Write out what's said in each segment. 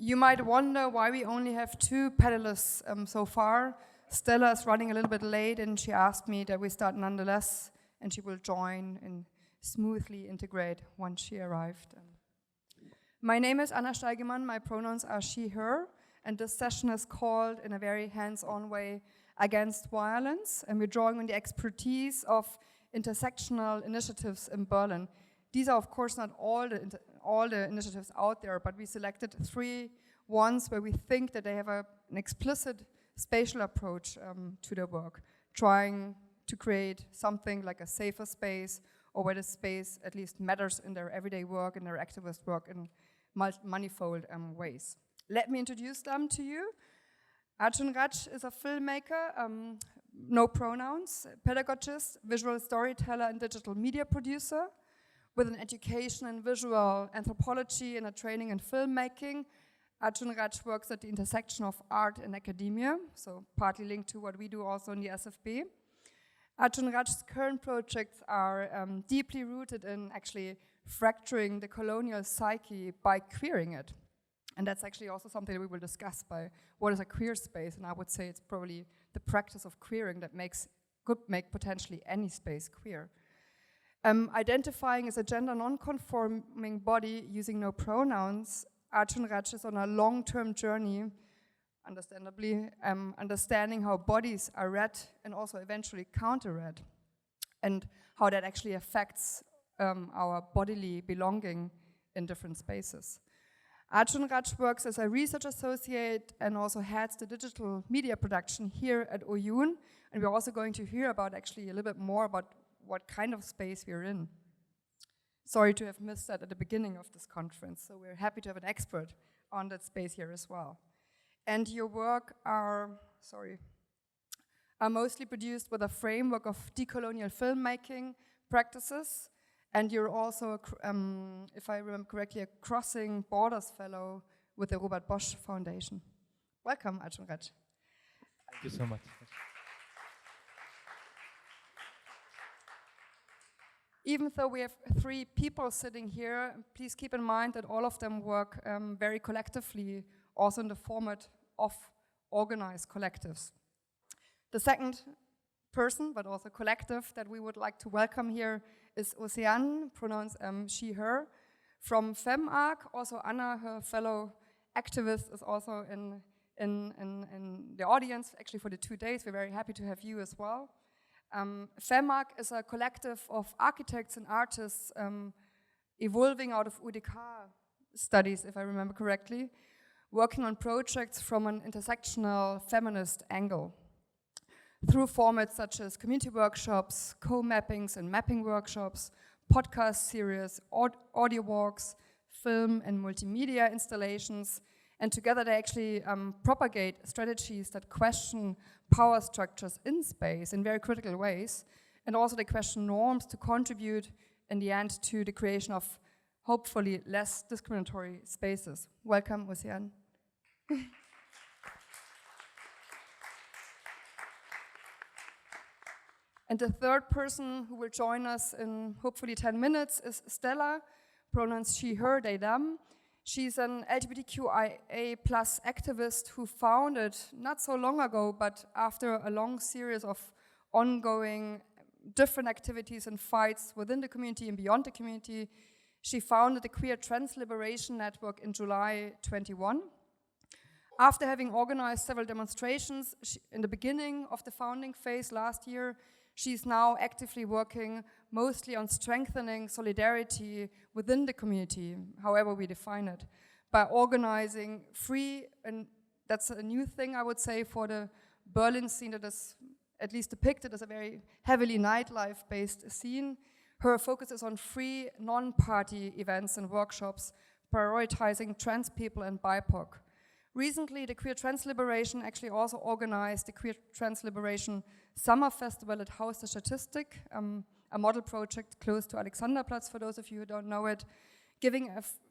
You might wonder why we only have 2 panelists so far. Stella is running a little bit late, and she asked me that we start nonetheless, and she will join and smoothly integrate once she arrived. My name is Anna Steigemann, my pronouns are she, her, and this session is called, in a very hands-on way, Against Violence, and we're drawing on the expertise of Intersectional Initiatives in Berlin. These are, of course, not all the initiatives out there, but we selected 3 ones where we think that they have an explicit spatial approach to their work, trying to create something like a safer space, or where the space at least matters in their everyday work and their activist work in manifold ways. Let me introduce them to you. Arjunraj is a filmmaker, no pronouns, pedagogist, visual storyteller, and digital media producer with an education in visual anthropology and a training in filmmaking. Arjunraj works at the intersection of art and academia, so partly linked to what we do also in the SFB. Arjunraj's current projects are deeply rooted in actually fracturing the colonial psyche by queering it. And that's actually also something that we will discuss by what is a queer space, and I would say it's probably the practice of queering that could make potentially any space queer. Identifying as a gender non-conforming body using no pronouns, Arjunraj is on a long-term journey, understandably, understanding how bodies are read and also eventually counter-read, and how that actually affects our bodily belonging in different spaces. Arjunraj works as a research associate and also heads the digital media production here at Oyoun, and we're also going to hear about actually a little bit more about what kind of space we're in. Sorry to have missed that at the beginning of this conference, so we're happy to have an expert on that space here as well. And your work are mostly produced with a framework of decolonial filmmaking practices, and you're also, if I remember correctly, a Crossing Borders Fellow with the Robert Bosch Foundation. Welcome, Arjunraj. Thank you so much. Even though we have 3 people sitting here, please keep in mind that all of them work very collectively, also in the format of organized collectives. The second person, but also collective, that we would like to welcome here is Océane, pronouns she, her, from FemArc. Also Anna, her fellow activist, is also in the audience, actually for the 2 days. We're very happy to have you as well. FemArc is a collective of architects and artists evolving out of UDK studies, if I remember correctly, working on projects from an intersectional feminist angle through formats such as community workshops, co-mappings and mapping workshops, podcast series, audio walks, film and multimedia installations, and together they actually propagate strategies that question power structures in space in very critical ways, and also they question norms to contribute in the end to the creation of hopefully less discriminatory spaces. Welcome, Océane. And the third person who will join us in hopefully 10 minutes is Stella, pronouns she, her, they, them. She's an LGBTQIA+ activist who founded, not so long ago, but after a long series of ongoing different activities and fights within the community and beyond the community, she founded the Queer Trans Liberation Network in July 21. After having organized several demonstrations in the beginning of the founding phase last year, she's now actively working mostly on strengthening solidarity within the community, however we define it, by organizing free, and that's a new thing I would say for the Berlin scene that is at least depicted as a very heavily nightlife-based scene. Her focus is on free, non-party events and workshops, prioritizing trans people and BIPOC. Recently, the Queer Trans Liberation actually also organized the Queer Trans Liberation Summer Festival at Haus der Statistik, a model project close to Alexanderplatz, for those of you who don't know it, giving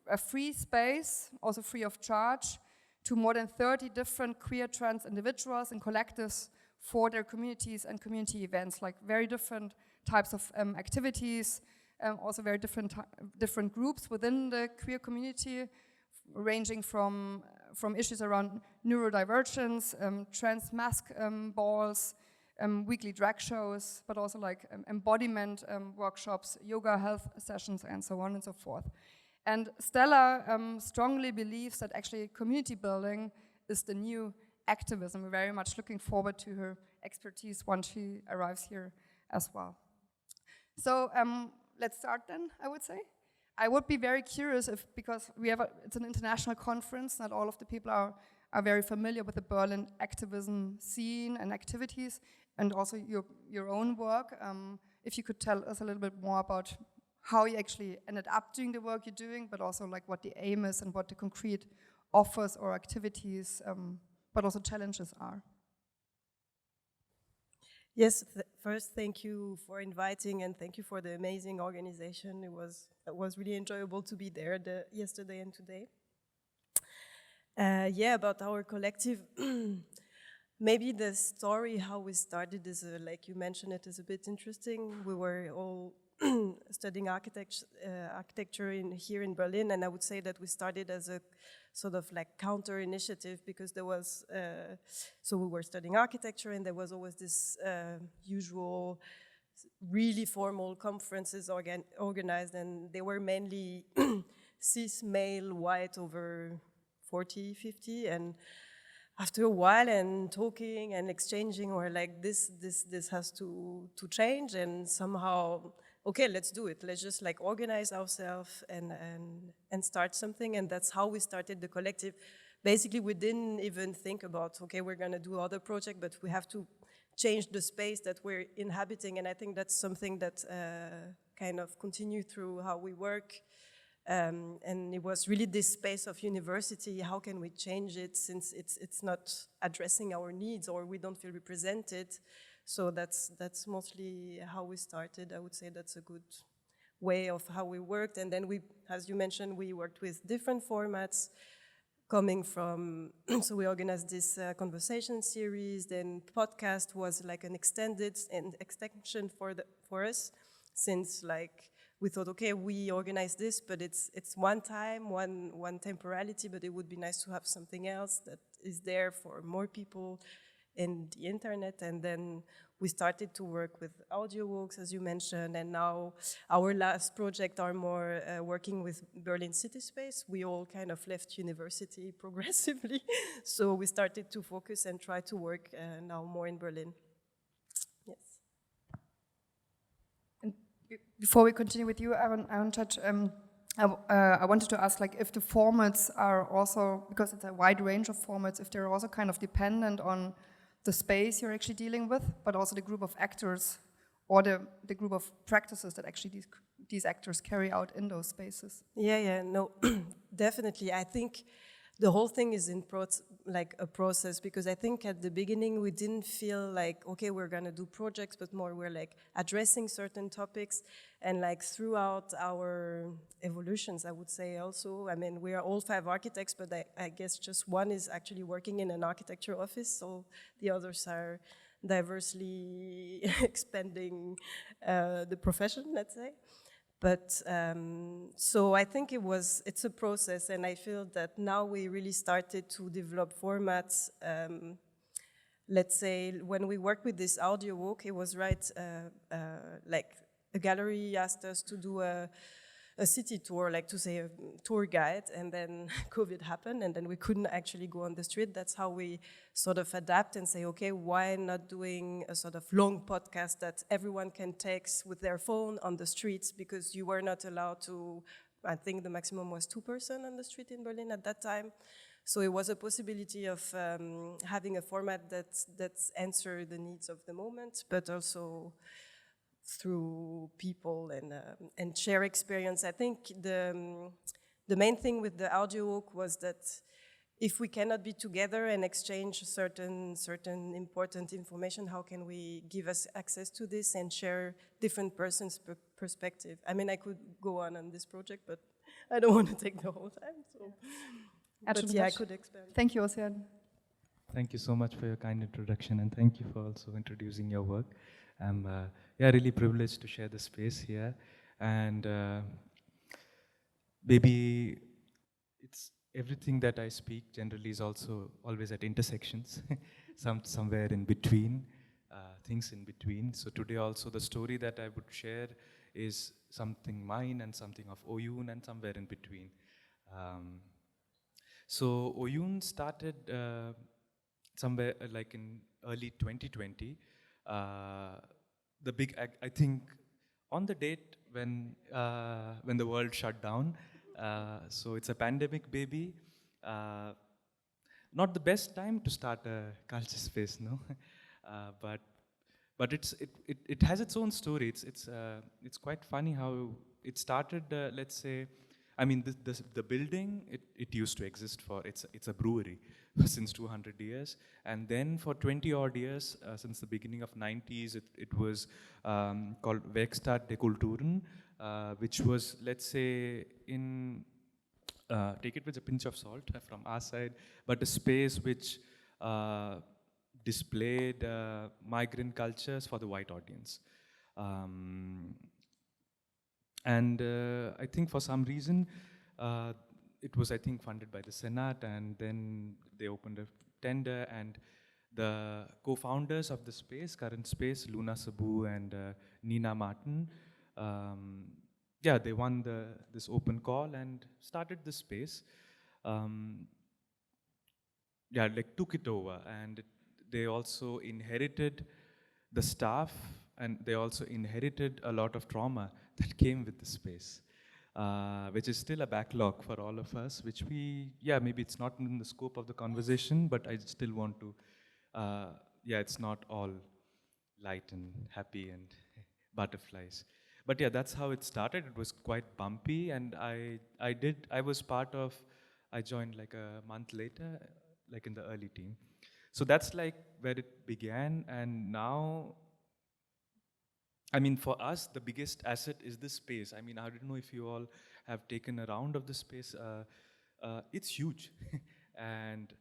a free space, also free of charge, to more than 30 different queer trans individuals and collectives for their communities and community events, like very different types of activities, also very different groups within the queer community, ranging from from issues around neurodivergence, trans mask balls, weekly drag shows, but also like embodiment workshops, yoga health sessions, and so on and so forth. And Stella strongly believes that actually community building is the new activism. We're very much looking forward to her expertise once she arrives here as well. So let's start then, I would say. I would be very curious if, because it's an international conference, not all of the people are very familiar with the Berlin activism scene and activities, and also your own work. If you could tell us a little bit more about how you actually ended up doing the work you're doing, but also like what the aim is and what the concrete offers or activities, but also challenges are. Yes, first thank you for inviting and thank you for the amazing organization. It was really enjoyable to be there yesterday and today. Yeah, about our collective, maybe the story how we started is, like you mentioned, it is a bit interesting. We were all studying architecture here in Berlin, and I would say that we started as a sort of like counter initiative because there was, so we were studying architecture and there was always this usual really formal conferences organized, and they were mainly cis male white over 40, 50, and after a while and talking and exchanging, we're like this has to change, and somehow, okay, let's do it. Let's just like organize ourselves and start something. And that's how we started the collective. Basically, we didn't even think about, okay, we're gonna do other project, but we have to change the space that we're inhabiting. And I think that's something that kind of continued through how we work. And it was really this space of university, how can we change it since it's not addressing our needs or we don't feel represented. So that's mostly how we started. I would say that's a good way of how we worked. And then we, as you mentioned, we worked with different formats coming from, so we organized this conversation series, then podcast was like an extension for us, since like we thought, okay, we organize this, but it's one time, one temporality, but it would be nice to have something else that is there for more people in the internet. And then we started to work with audio walks, as you mentioned, and now our last project are more working with Berlin City Space. We all kind of left university progressively, so we started to focus and try to work now more in Berlin. Yes. And before we continue with you, I wanted to ask, like, if the formats are also, because it's a wide range of formats, if they're also kind of dependent on the space you're actually dealing with, but also the group of actors or the group of practices that actually these actors carry out in those spaces. Yeah, no, definitely. I think the whole thing is like a process, because I think at the beginning we didn't feel like, okay, we're gonna do projects, but more we're like addressing certain topics. And like throughout our evolutions, I would say also, I mean, we are all 5 architects, but I guess just one is actually working in an architecture office, so the others are diversely expanding the profession, let's say. But so I think it's a process, and I feel that now we really started to develop formats. Let's say when we worked with this audio walk, it was right, like a gallery asked us to do a city tour, like to say a tour guide, and then COVID happened, and then we couldn't actually go on the street. That's how we sort of adapt and say, okay, why not doing a sort of long podcast that everyone can text with their phone on the streets, because you were not allowed to, I think the maximum was 2 persons on the street in Berlin at that time. So it was a possibility of having a format that answers the needs of the moment, but also through people and share experience. I think the main thing with the audio walk was that if we cannot be together and exchange certain important information, how can we give us access to this and share different persons' perspective? I mean, I could go on this project, but I don't want to take the whole time. So, but yeah, I could expand. Thank you, Océane. Thank you so much for your kind introduction, and thank you for also introducing your work. I'm really privileged to share the space here, and maybe everything that I speak generally is also always at intersections, somewhere in between, things in between. So today also the story that I would share is something mine and something of Oyoun and somewhere in between. So Oyoun started somewhere like in early 2020. The big, I think, on the date when the world shut down. So it's a pandemic baby. Not the best time to start a culture space, no. But it has its own story. It's quite funny how it started. Let's say, I mean, the building it used to exist for it's a brewery since 200 years, and then for 20 odd years since the beginning of 90s, it was called Werkstatt der Kulturen, which was, let's say, in take it with a pinch of salt from our side, but a space which displayed migrant cultures for the white audience. And I think for some reason, it was, I think, funded by the Senate, and then they opened a tender, and the co-founders of the space, current space, Luna Sabu and Nina Martin, yeah, they won this open call and started the space. Yeah, like took it over, and they also inherited the staff, and they also inherited a lot of trauma that came with the space, which is still a backlog for all of us, which yeah, maybe it's not in the scope of the conversation, but I still want to, yeah, it's not all light and happy and butterflies. But yeah, that's how it started. It was quite bumpy, and I joined like a month later, like in the early team. So that's like where it began, and now, I mean, for us, the biggest asset is the space. I mean, I don't know if you all have taken a round of the space. It's huge, and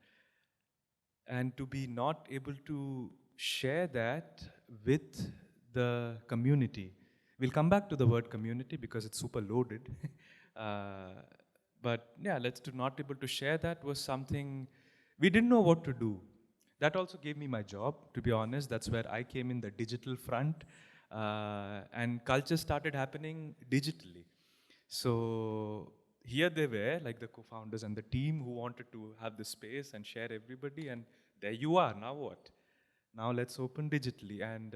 to be not able to share that with the community. We'll come back to the word community because it's super loaded. But yeah, not able to share that was something we didn't know what to do. That also gave me my job, to be honest. That's where I came in, the digital front. And culture started happening digitally. So here they were, like the co-founders and the team who wanted to have the space and share everybody, and there you are, now what? Now let's open digitally. And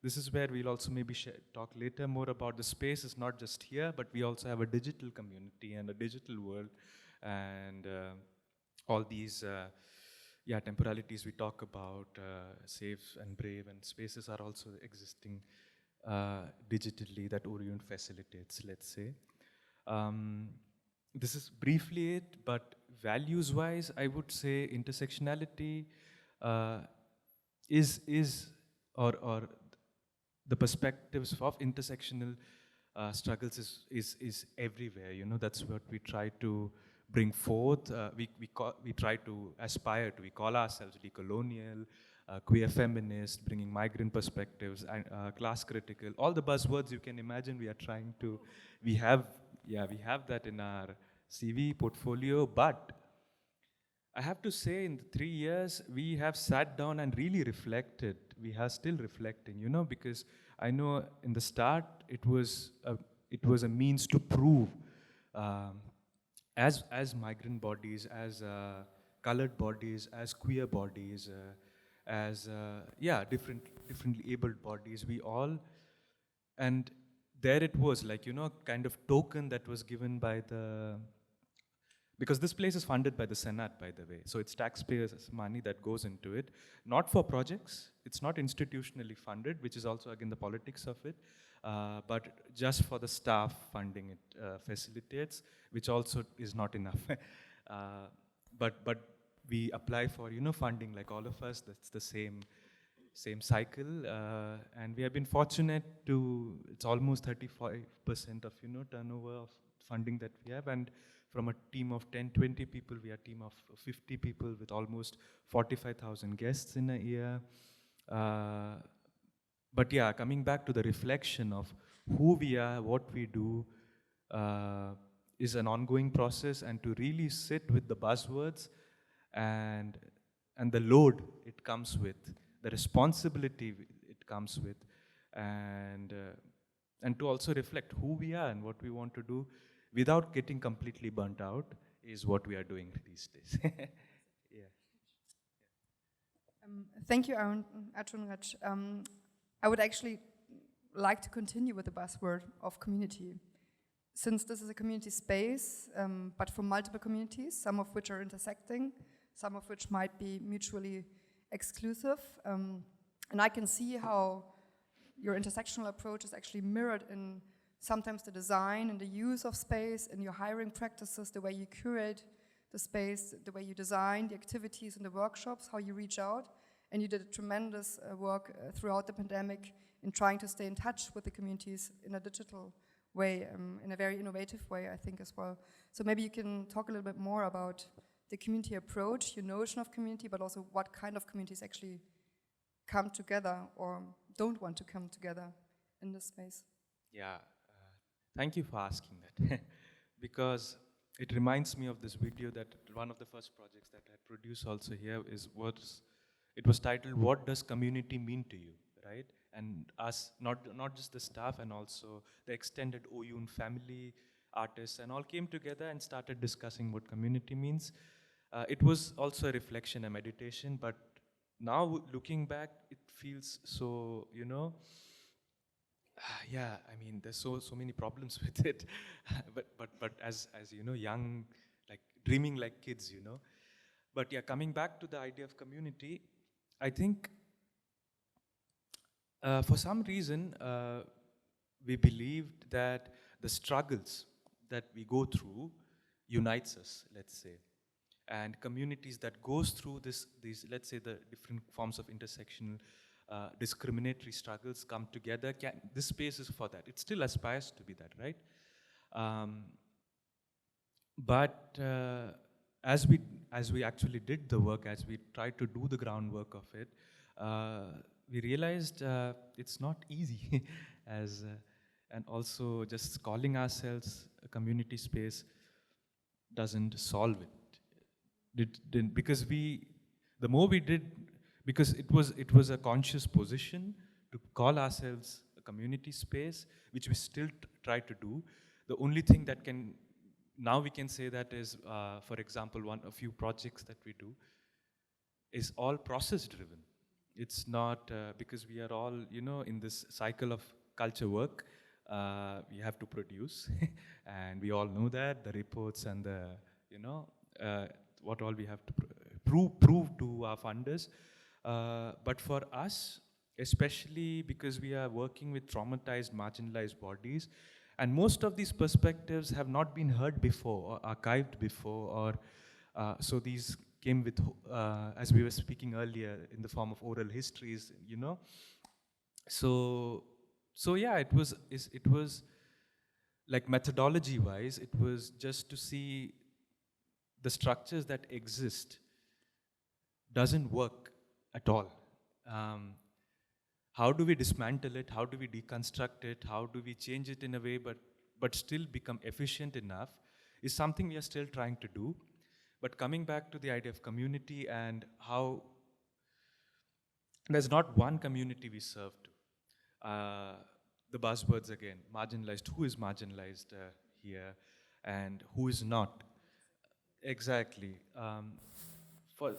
this is where we'll also maybe talk later more about the space. It's not just here, but we also have a digital community and a digital world. And all these yeah, temporalities we talk about, safe and brave, and spaces are also existing digitally that Oyoun facilitates, let's say. This is briefly it, but values-wise, I would say intersectionality or the perspectives of intersectional struggles is everywhere. You know, that's what we try to bring forth. We try to aspire to. We call ourselves decolonial, queer feminist, bringing migrant perspectives, and class critical. All the buzzwords you can imagine. We are trying to. We have that in our CV portfolio, but I have to say, in the 3 years, we have sat down and really reflected. We are still reflecting, you know, because I know in the start it was a means to prove, as migrant bodies, as colored bodies, as queer bodies, as differently abled bodies, we all, and there it was, like, you know, kind of token that was given by because this place is funded by the Senate, by the way. So it's taxpayers' money that goes into it. Not for projects. It's not institutionally funded, which is also, again, the politics of it. But just for the staff funding it facilitates, which also is not enough. But we apply for, you know, funding like all of us. That's the same cycle. And we have been fortunate to, it's almost 35% of, you know, turnover of funding that we have. And from a team of 10, 20 people, we are a team of 50 people with almost 45,000 guests in a year. But yeah, coming back to the reflection of who we are, what we do, is an ongoing process, and to really sit with the buzzwords and the load it comes with, the responsibility it comes with, and to also reflect who we are and what we want to do without getting completely burnt out is what we are doing these days. Yeah. Thank you, arjunraj. I would actually like to continue with the buzzword of community. Since this is a community space, but for multiple communities, some of which are intersecting, some of which might be mutually exclusive. And I can see how your intersectional approach is actually mirrored in sometimes the design and the use of space, in your hiring practices, the way you curate the space, the way you design the activities and the workshops, how you reach out. And you did a tremendous work throughout the pandemic in trying to stay in touch with the communities in a digital way, in a very innovative way, I think, as well. So maybe you can talk a little bit more about the community approach, your notion of community, but also what kind of communities actually come together or don't want to come together in this space. Yeah, thank you for asking that. Because it reminds me of this video that one of the first projects that I produced also here it was titled, "What Does Community Mean to You?" Right? And us, not just the staff, and also the extended Oyoun family, artists, and all came together and started discussing what community means. It was also a reflection, a meditation, but now looking back, it feels so, yeah, I mean, there's so many problems with it, but as you know, young, like dreaming like kids, But yeah, coming back to the idea of community, I think for some reason we believed that the struggles that we go through unites us, let's say, and communities that goes through these, let's say, the different forms of intersectional discriminatory struggles come together. This space is for that. It still aspires to be that, right? But as we actually did the work, as we tried to do the groundwork of it, we realized it's not easy. And also just calling ourselves a community space doesn't solve it. Because the more we did, because it was a conscious position to call ourselves a community space, which we still try to do. The only thing that now we can say that is, for example, a few projects that we do is all process driven. It's not, because we are all, in this cycle of culture work, we have to produce, and we all know that, the reports and the, what all we have to prove to our funders. But for us, especially because we are working with traumatized, marginalized bodies, and most of these perspectives have not been heard before or archived before, or so these came with, as we were speaking earlier, in the form of oral histories, So yeah, it was like methodology-wise, it was just to see the structures that exist doesn't work at all. How do we dismantle it? How do we deconstruct it? How do we change it in a way but still become efficient enough is something we are still trying to do. But coming back to the idea of community and how there's not one community we serve to. The buzzwords again, marginalized. Who is marginalized here and who is not? Exactly. For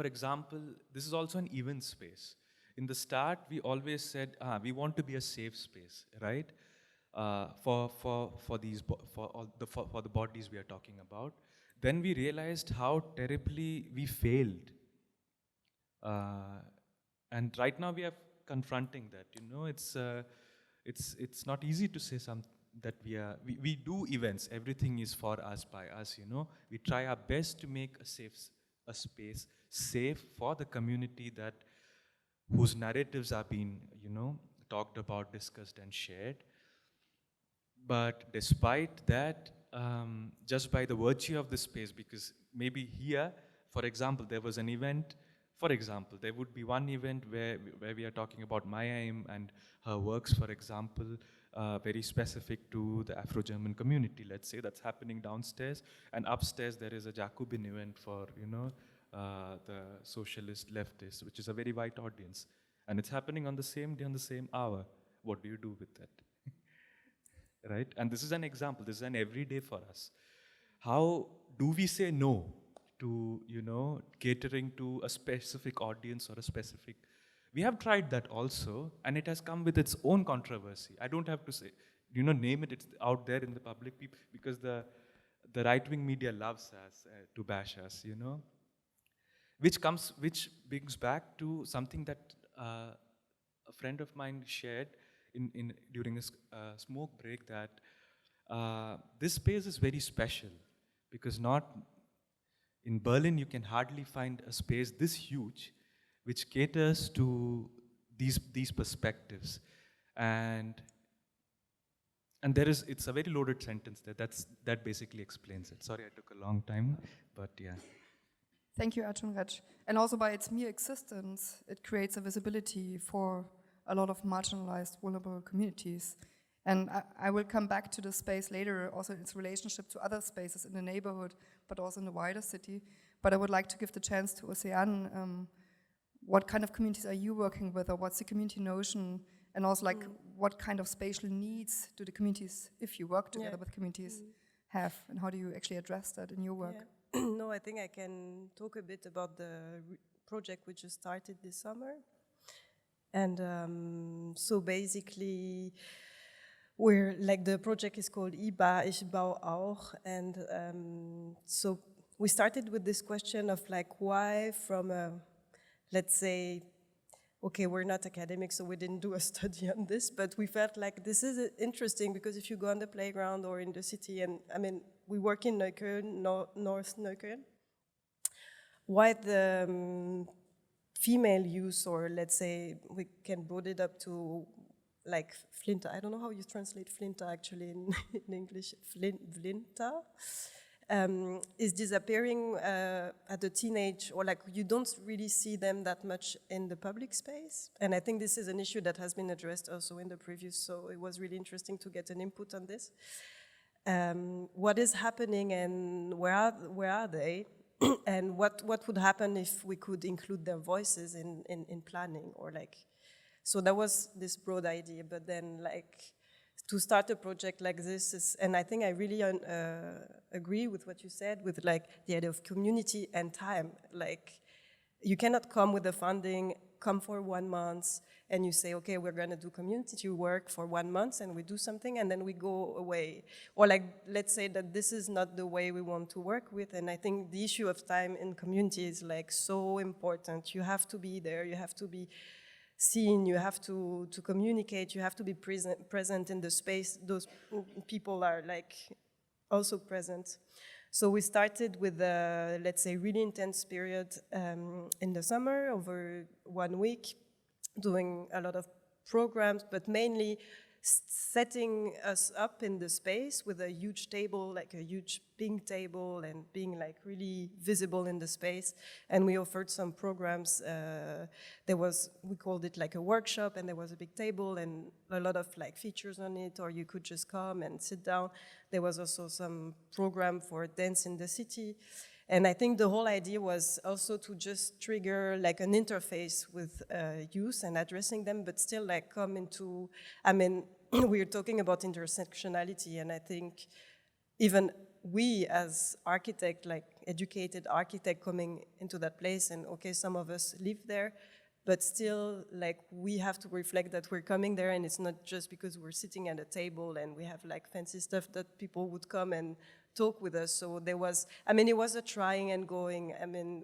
example, this is also an event space. In the start, we always said, we want to be a safe space, right? For the bodies we are talking about. Then we realized how terribly we failed. And right now we are confronting that, it's not easy to say that we do events, everything is for us, by us, We try our best to make a space safe for the community whose narratives are being, talked about, discussed and shared. But despite that, just by the virtue of the space, because maybe here, for example, there was an event. For example, there would be one event where we are talking about Maya and her works, for example, very specific to the Afro-German community, let's say, that's happening downstairs, and upstairs there is a Jacobin event for, the socialist leftists, which is a very white audience. And it's happening on the same day, on the same hour. What do you do with that? Right? And this is an example, this is an everyday for us. How do we say no to, catering to a specific audience or a specific... We have tried that also, and it has come with its own controversy. I don't have to say, name it, it's out there in the public, because the right-wing media loves us, to bash us, Which brings back to something that a friend of mine shared during a smoke break, that this space is very special, because in Berlin you can hardly find a space this huge which caters to these perspectives. And it's a very loaded sentence there. That basically explains it. Sorry I took a long time, but yeah. Thank you, arjunraj. And also by its mere existence, it creates a visibility for a lot of marginalized, vulnerable communities. And I will come back to the space later, also its relationship to other spaces in the neighborhood, but also in the wider city. But I would like to give the chance to Océane. What kind of communities are you working with, or what's the community notion? And also, what kind of spatial needs do the communities, if you work together with communities, have? And how do you actually address that in your work? Yeah. No, I think I can talk a bit about the project which just started this summer. And so basically, the project is called Ich bau auch. And so we started with this question of why from let's say, okay, we're not academics, so we didn't do a study on this, but we felt like this is interesting, because if you go on the playground or in the city, and we work in Neukölln, North Neukölln, why the female use, or let's say we can put it up to Flinta, I don't know how you translate Flinta actually in English, Flinta, is disappearing at the teenage, or you don't really see them that much in the public space. And I think this is an issue that has been addressed also in the previous, so it was really interesting to get an input on this. What is happening, and where are they? And what would happen if we could include their voices in planning, or so that was this broad idea, but then to start a project like this and I think I really agree with what you said, with the idea of community and time. You cannot come with the funding, come for 1 month, and you say, okay, we're gonna do community work for 1 month, and we do something, and then we go away. Or let's say that this is not the way we want to work with, and I think the issue of time in community is so important. You have to be there, you have to be seen, you have to communicate, you have to be present in the space. Those people are also present. So we started with a, let's say, really intense period in the summer, over 1 week, doing a lot of programs, but mainly setting us up in the space with a huge table, a huge pink table, and being really visible in the space. And we offered some programs. We called it a workshop, and there was a big table and a lot of features on it, or you could just come and sit down. There was also some program for dance in the city. And I think the whole idea was also to just trigger an interface with youth and addressing them, but still come into, we're talking about intersectionality, and I think even we as architects, educated architects coming into that place, and okay, some of us live there, but still we have to reflect that we're coming there, and it's not just because we're sitting at a table and we have fancy stuff that people would come and talk with us. So there was, it was a trying and going.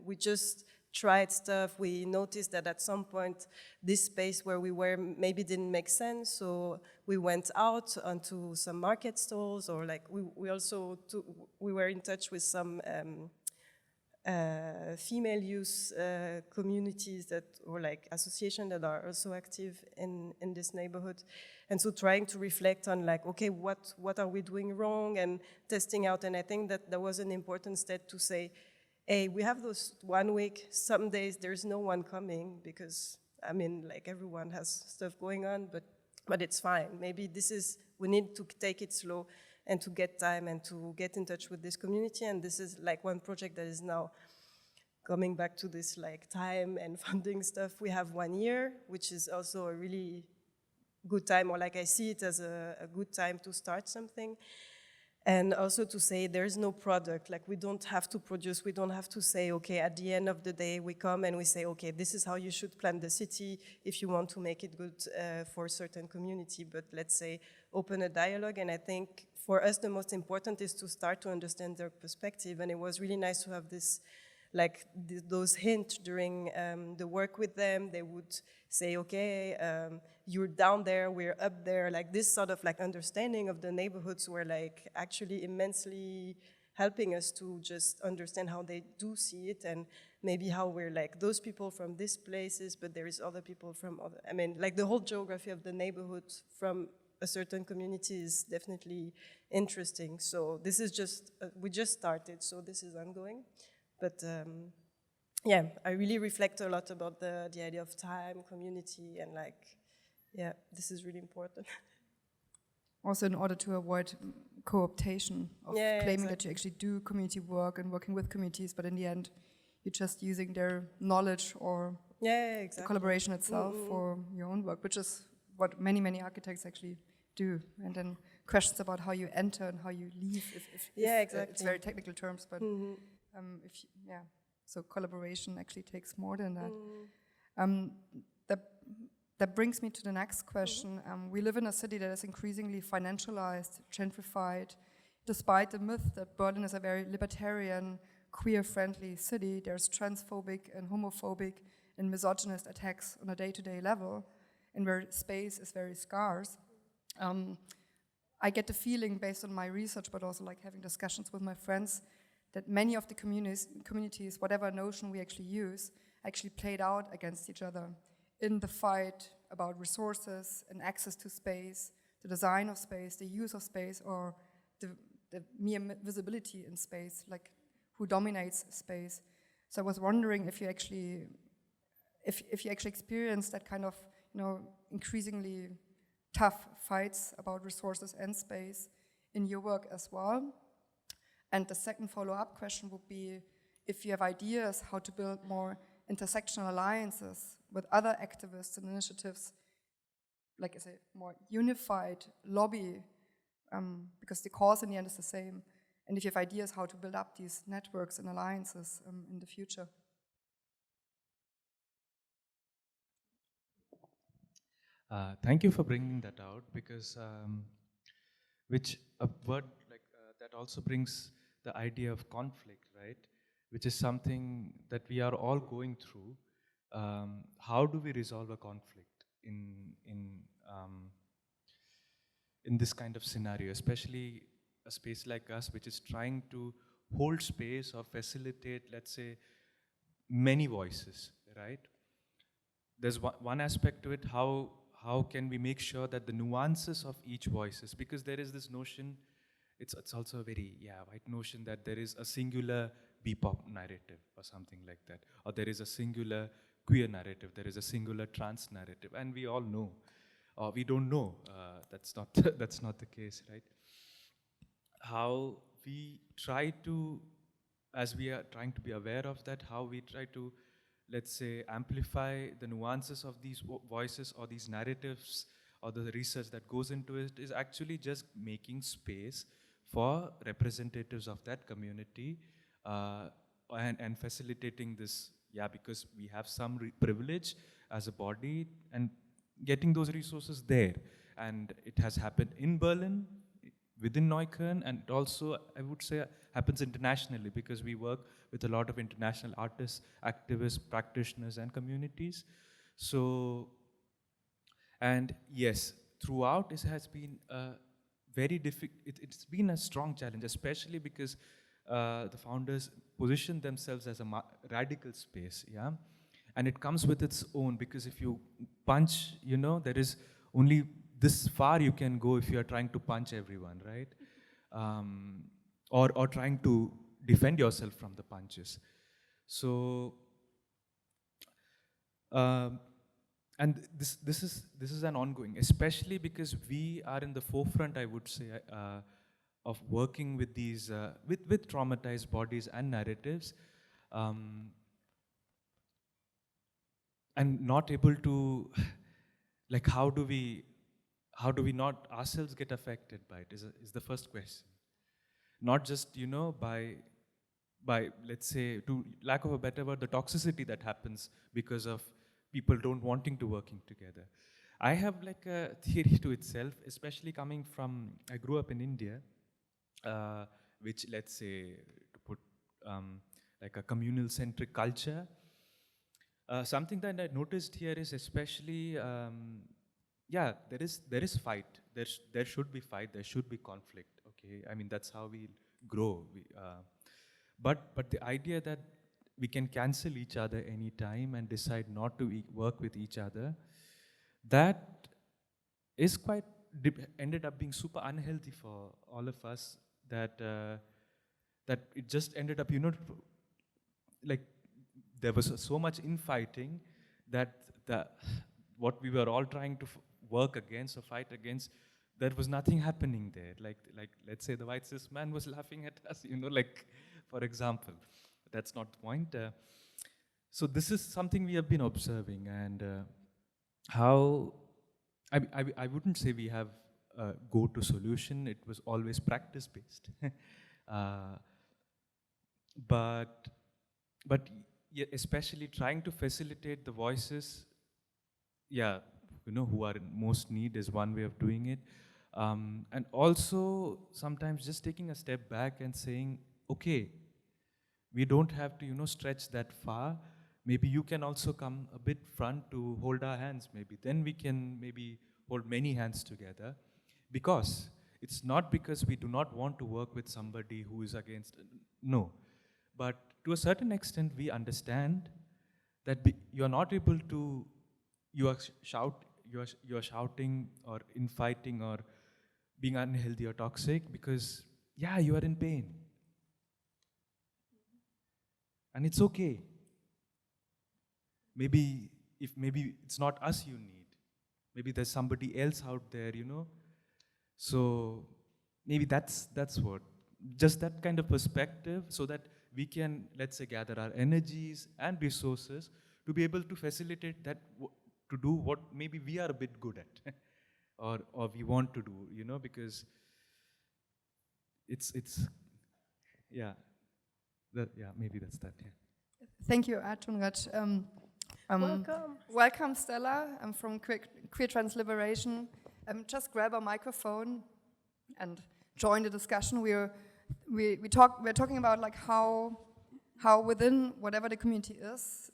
We just tried stuff. We noticed that at some point, this space where we were maybe didn't make sense. So we went out onto some market stalls, or we were in touch with some female youth communities or associations that are also active in this neighborhood. And so trying to reflect on okay, what are we doing wrong, and testing out. And I think that was an important step to say, hey, we have those 1 week, some days there's no one coming because, everyone has stuff going on, but but it's fine. Maybe we need to take it slow and to get time and to get in touch with this community. And this is like one project that is now coming back to this like time and funding stuff. We have 1 year, which is also a really good time, or like I see it as a good time to start something. And also to say there's no product, like we don't have to produce, we don't have to say, okay, at the end of the day, we come and we say, okay, this is how you should plan the city if you want to make it good for a certain community, but let's say open a dialogue. And I think for us, the most important is to start to understand their perspective. And it was really nice to have this, like those hints during the work with them. They would say, okay, you're down there, we're up there. Like this sort of like understanding of the neighborhoods were like actually immensely helping us to just understand how they do see it, and maybe how we're like those people from these places, but there is other people from other, I mean, like the whole geography of the neighborhood from a certain community is definitely interesting. So this is just, we just started, so this is ongoing. But yeah, I really reflect a lot about the idea of time, community, and like, yeah, this is really important. Also in order to avoid co-optation of claiming that you actually do community work and working with communities, but in the end, you're just using their knowledge or the collaboration itself for your own work, which is what many, many architects actually do. And then questions about how you enter and how you leave, if it's very technical terms, but so collaboration actually takes more than that. That brings me to the next question. We live in a city that is increasingly financialized, gentrified. Despite the myth that Berlin is a very libertarian, queer-friendly city, there's transphobic and homophobic and misogynist attacks on a day-to-day level, and where space is very scarce. I get the feeling, based on my research, but also like having discussions with my friends, that many of the communities, whatever notion we actually use, actually played out against each other in the fight about resources and access to space, the design of space, the use of space, or the mere visibility in space, like who dominates space. So I was wondering if you actually experience that kind of, increasingly tough fights about resources and space in your work as well. And the second follow-up question would be if you have ideas how to build more intersectional alliances with other activists and initiatives, like I say, more unified lobby, because the cause in the end is the same. And if you have ideas how to build up these networks and alliances in the future. Thank you for bringing that out, because which a word like that also brings the idea of conflict, right? Which is something that we are all going through. How do we resolve a conflict in this kind of scenario, especially a space like us, which is trying to hold space or facilitate, let's say, many voices, right? There's one aspect to it, how can we make sure that the nuances of each voices, because there is this notion, it's also a very white notion that there is a singular BPOP narrative or something like that, or there is a singular queer narrative, there is a singular trans narrative, and we all know, or we don't know, that's not that's not the case, right? How we try to, as we are trying to be aware of that, how we try to, let's say, amplify the nuances of these voices or these narratives, or the research that goes into it, is actually just making space for representatives of that community and facilitating this, because we have some privilege as a body and getting those resources there. And it has happened in Berlin, within Neukölln, and it also, I would say, happens internationally, because we work with a lot of international artists, activists, practitioners, and communities. So, and yes, throughout it has been very difficult, it's been a strong challenge, especially because the founders position themselves as a radical space, and it comes with its own, because if you punch, there is only this far you can go if you are trying to punch everyone, right? Or trying to defend yourself from the punches. So and this is an ongoing, especially because we are in the forefront, I would say, of working with these with traumatized bodies and narratives, and not able to, like, how do we not ourselves get affected by it is the first question. Not just, you know, by let's say, to lack of a better word, the toxicity that happens because of people don't wanting to working together. I have like a theory to itself, especially coming from, I grew up in India, which, let's say, to put like a communal centric culture. Something that I noticed here is especially, yeah, there is fight. There should be fight. There should be conflict. Okay, I mean that's how we grow. But the idea that we can cancel each other anytime and decide not to work with each other, that is quite ended up being super unhealthy for all of us. That that it just ended up, you know, like there was so much infighting that what we were all trying to work against or fight against, there was nothing happening there. Like let's say the white cis man was laughing at us, you know, like, for example. That's not the point. So this is something we have been observing, and how, I wouldn't say we have a go-to solution. It was always practice-based. But yeah, especially trying to facilitate the voices, yeah, you know, who are in most need is one way of doing it. And also sometimes just taking a step back and saying, okay, we don't have to, you know, stretch that far. Maybe you can also come a bit front to hold our hands, maybe. Then we can maybe hold many hands together. Because it's not because we do not want to work with somebody who is against, no. But to a certain extent, we understand that you are not able to, you are shouting or infighting or being unhealthy or toxic because, yeah, you are in pain. And it's okay. Maybe it's not us you need. Maybe there's somebody else out there, you know. So maybe that's what. Just that kind of perspective, so that we can, let's say, gather our energies and resources to be able to facilitate that, to do what maybe we are a bit good at or we want to do, you know, because it's yeah. Yeah, maybe that's that. Yeah. Thank you, arjunraj. Welcome. Welcome, Stella. I'm from Queer Trans Liberation. Just grab a microphone and join the discussion. We're talking about like how within whatever the community is,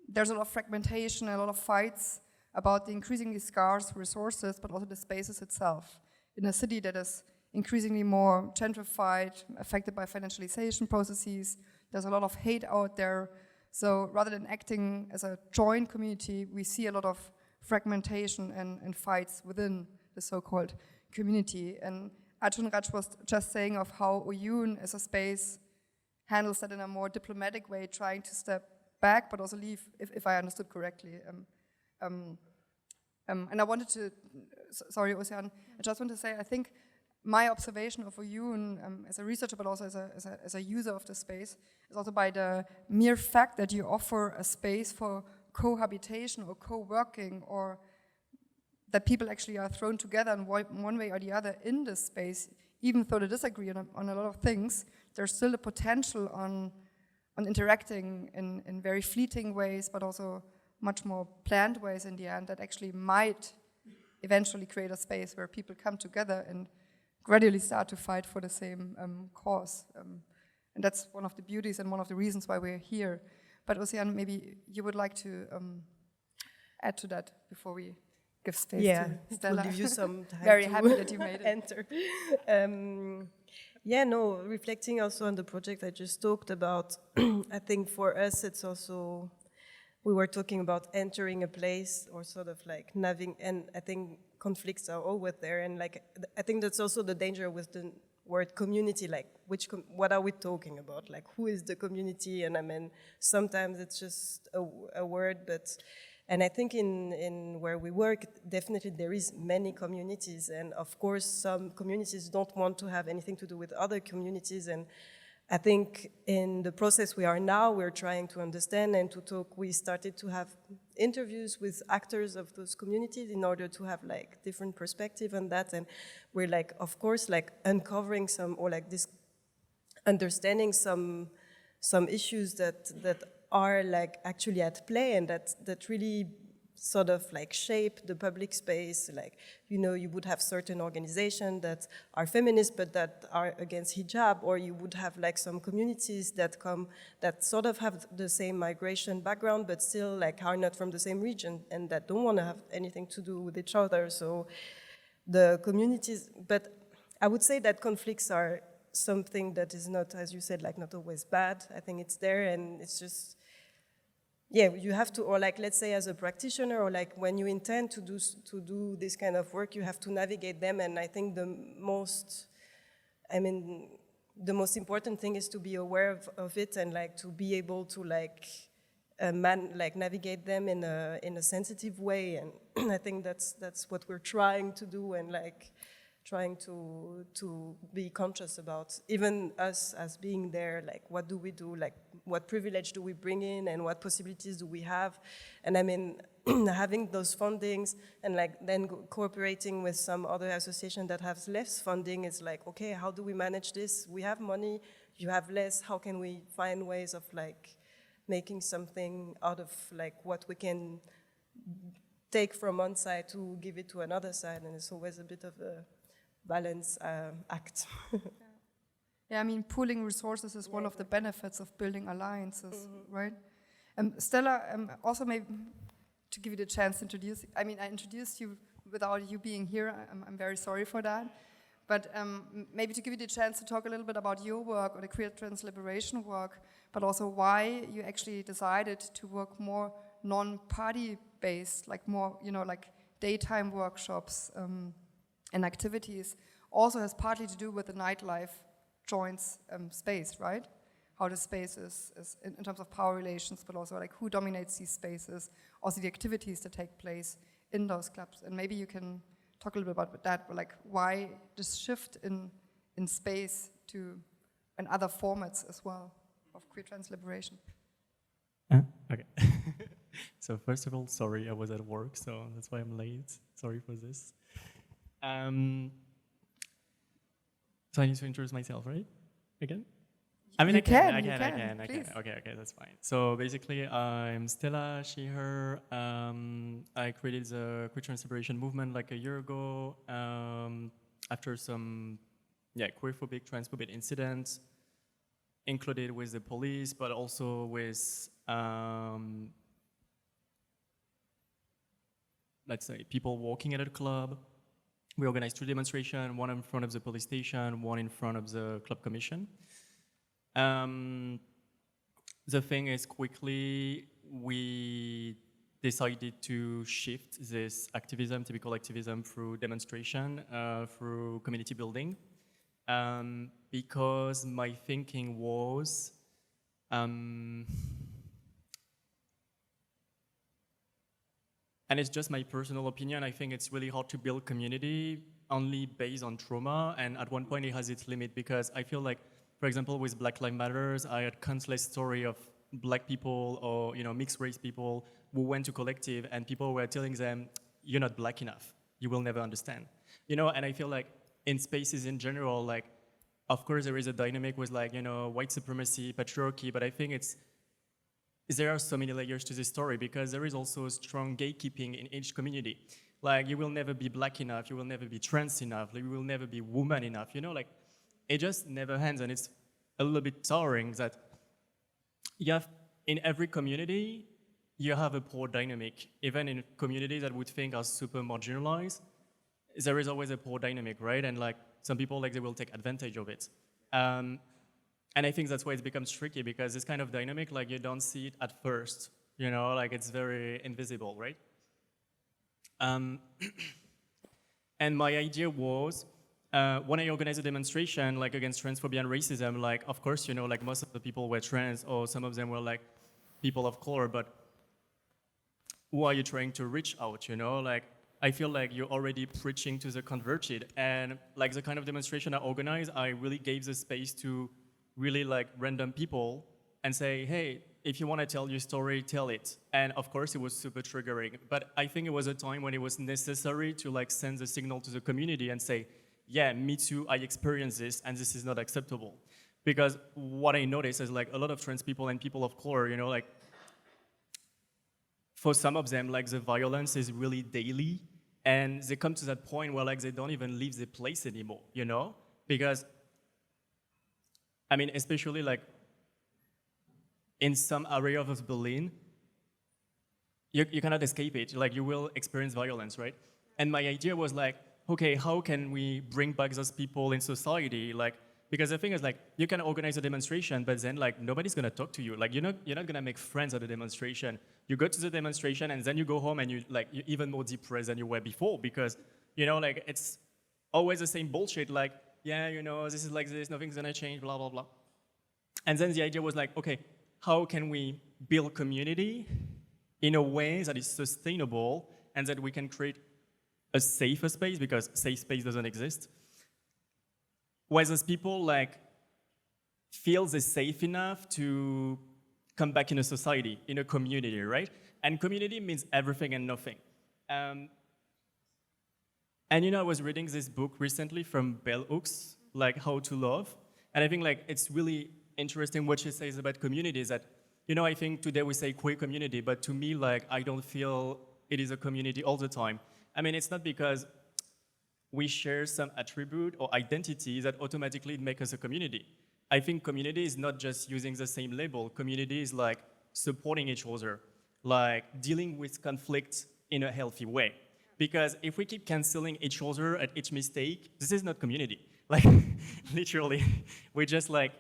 there's a lot of fragmentation, a lot of fights about the increasingly scarce resources, but also the spaces itself. In a city that is increasingly more gentrified, affected by financialization processes, there's a lot of hate out there. So rather than acting as a joint community, we see a lot of fragmentation and fights within the so-called community. And arjunraj was just saying of how Oyoun as a space handles that in a more diplomatic way, trying to step back, but also leave, if I understood correctly. And I wanted to, sorry, Océane, I just want to say, I think my observation of Oyoun as a researcher, but also as a user of the space, is also by the mere fact that you offer a space for cohabitation or co-working, or that people actually are thrown together in one way or the other in this space, even though they disagree on a lot of things, there's still a potential on interacting in very fleeting ways, but also much more planned ways in the end that actually might eventually create a space where people come together and gradually start to fight for the same cause. And that's one of the beauties and one of the reasons why we're here. But Océane, maybe you would like to add to that before we give space to Stella. We'll give you some time. Very happy that you made it. Enter. Reflecting also on the project I just talked about, I think for us it's also, we were talking about entering a place or sort of like and I think conflicts are always there, and like I think that's also the danger with the word community, like what are we talking about, like who is the community? And I mean sometimes it's just a word, but And I think in where we work, definitely there is many communities, and of course some communities don't want to have anything to do with other communities, and I think in the process we are now, we're trying to understand and to talk. We started to have interviews with actors of those communities in order to have like different perspective on that, and we're like, of course, like uncovering some, or like this, understanding some issues that are like actually at play, and that really sort of like shape the public space. Like, you know, you would have certain organizations that are feminist but that are against hijab, or you would have like some communities that come, that sort of have the same migration background but still like are not from the same region and that don't want to have anything to do with each other. So the communities, but I would say that conflicts are something that is not, as you said, like not always bad. I think it's there, and it's just, yeah, you have to, or like, let's say as a practitioner, or like when you intend to do this kind of work, you have to navigate them. And I think the most important thing is to be aware of it, and like to be able to like navigate them in a sensitive way. And I think that's what we're trying to do, and like trying to be conscious about, even us as being there, like what do we do, like what privilege do we bring in, and what possibilities do we have. And I mean, having those fundings and like then cooperating with some other association that has less funding is like, okay, how do we manage this? We have money, you have less, how can we find ways of like making something out of like what we can take from one side to give it to another side? And it's always a bit of a balance act. Yeah, I mean, pooling resources is one of the benefits of building alliances, right? Stella, also maybe to give you the chance to introduce, I mean, I introduced you without you being here. I'm very sorry for that. But maybe to give you the chance to talk a little bit about your work, or the queer trans liberation work, but also why you actually decided to work more non-party based, like more, you know, like daytime workshops, and activities, also has partly to do with the nightlife joins space, right? How the space is in terms of power relations, but also like who dominates these spaces, also the activities that take place in those clubs. And maybe you can talk a little bit about that, but like why this shift in space to and other formats as well of queer trans liberation. Okay. So first of all, sorry, I was at work, so that's why I'm late. Sorry for this. So I need to introduce myself, right? Again? I mean, I can. Okay, that's fine. So basically, I'm Stella, she, her. I created the queer trans liberation movement like a year ago after some queerphobic, transphobic incidents, included with the police, but also with let's say people walking at a club. We organized 2 demonstrations, one in front of the police station, one in front of the club commission. The thing is, quickly, we decided to shift this activism, typical activism, through demonstration, through community building, because my thinking was, and it's just my personal opinion, I think it's really hard to build community only based on trauma, and at one point it has its limit, because I feel like, for example, with Black Lives Matter, I had countless story of black people or, you know, mixed race people who went to collective and people were telling them, you're not black enough, you will never understand. You know, and I feel like in spaces in general, like, of course there is a dynamic with like, you know, white supremacy, patriarchy, but I think there are so many layers to this story, because there is also strong gatekeeping in each community. Like, you will never be black enough, you will never be trans enough, like, you will never be woman enough, you know, like, it just never ends, and it's a little bit towering that you have, in every community, you have a power dynamic. Even in communities that would think are super marginalized, there is always a power dynamic, right? And like, some people, like, they will take advantage of it. And I think that's why it becomes tricky, because this kind of dynamic, like, you don't see it at first, you know, like, it's very invisible, right? And my idea was, when I organized a demonstration, like, against transphobia and racism, like, of course, you know, like, most of the people were trans, or some of them were, like, people of color, but who are you trying to reach out, you know? Like, I feel like you're already preaching to the converted. And like the kind of demonstration I organized, I really gave the space to really like random people and say, hey, if you want to tell your story, tell it. And of course, it was super triggering. But I think it was a time when it was necessary to like send the signal to the community and say, yeah, me too, I experienced this, and this is not acceptable. Because what I noticed is like a lot of trans people and people of color, you know, like for some of them, like the violence is really daily, and they come to that point where like they don't even leave the place anymore, you know? Because, I mean, especially like in some area of Berlin, you cannot escape it. Like you will experience violence, right? And my idea was like, okay, how can we bring back those people in society? Like, because the thing is like, you can organize a demonstration, but then like nobody's gonna talk to you. Like you're not gonna make friends at a demonstration. You go to the demonstration and then you go home and you're even more depressed than you were before, because, you know, like it's always the same bullshit. Like, yeah, you know, this is like this, nothing's gonna change, blah, blah, blah. And then the idea was like, okay, how can we build community in a way that is sustainable and that we can create a safer space, because safe space doesn't exist, where those people like feel they're safe enough to come back in a society, in a community, right? And community means everything and nothing. And you know, I was reading this book recently from Bell Hooks, like How to Love, and I think like it's really interesting what she says about communities. That, you know, I think today we say queer community, but to me, like I don't feel it is a community all the time. I mean, it's not because we share some attribute or identity that automatically make us a community. I think community is not just using the same label. Community is like supporting each other, like dealing with conflict in a healthy way. Because if we keep canceling each other at each mistake, this is not community. Like, literally, we're just like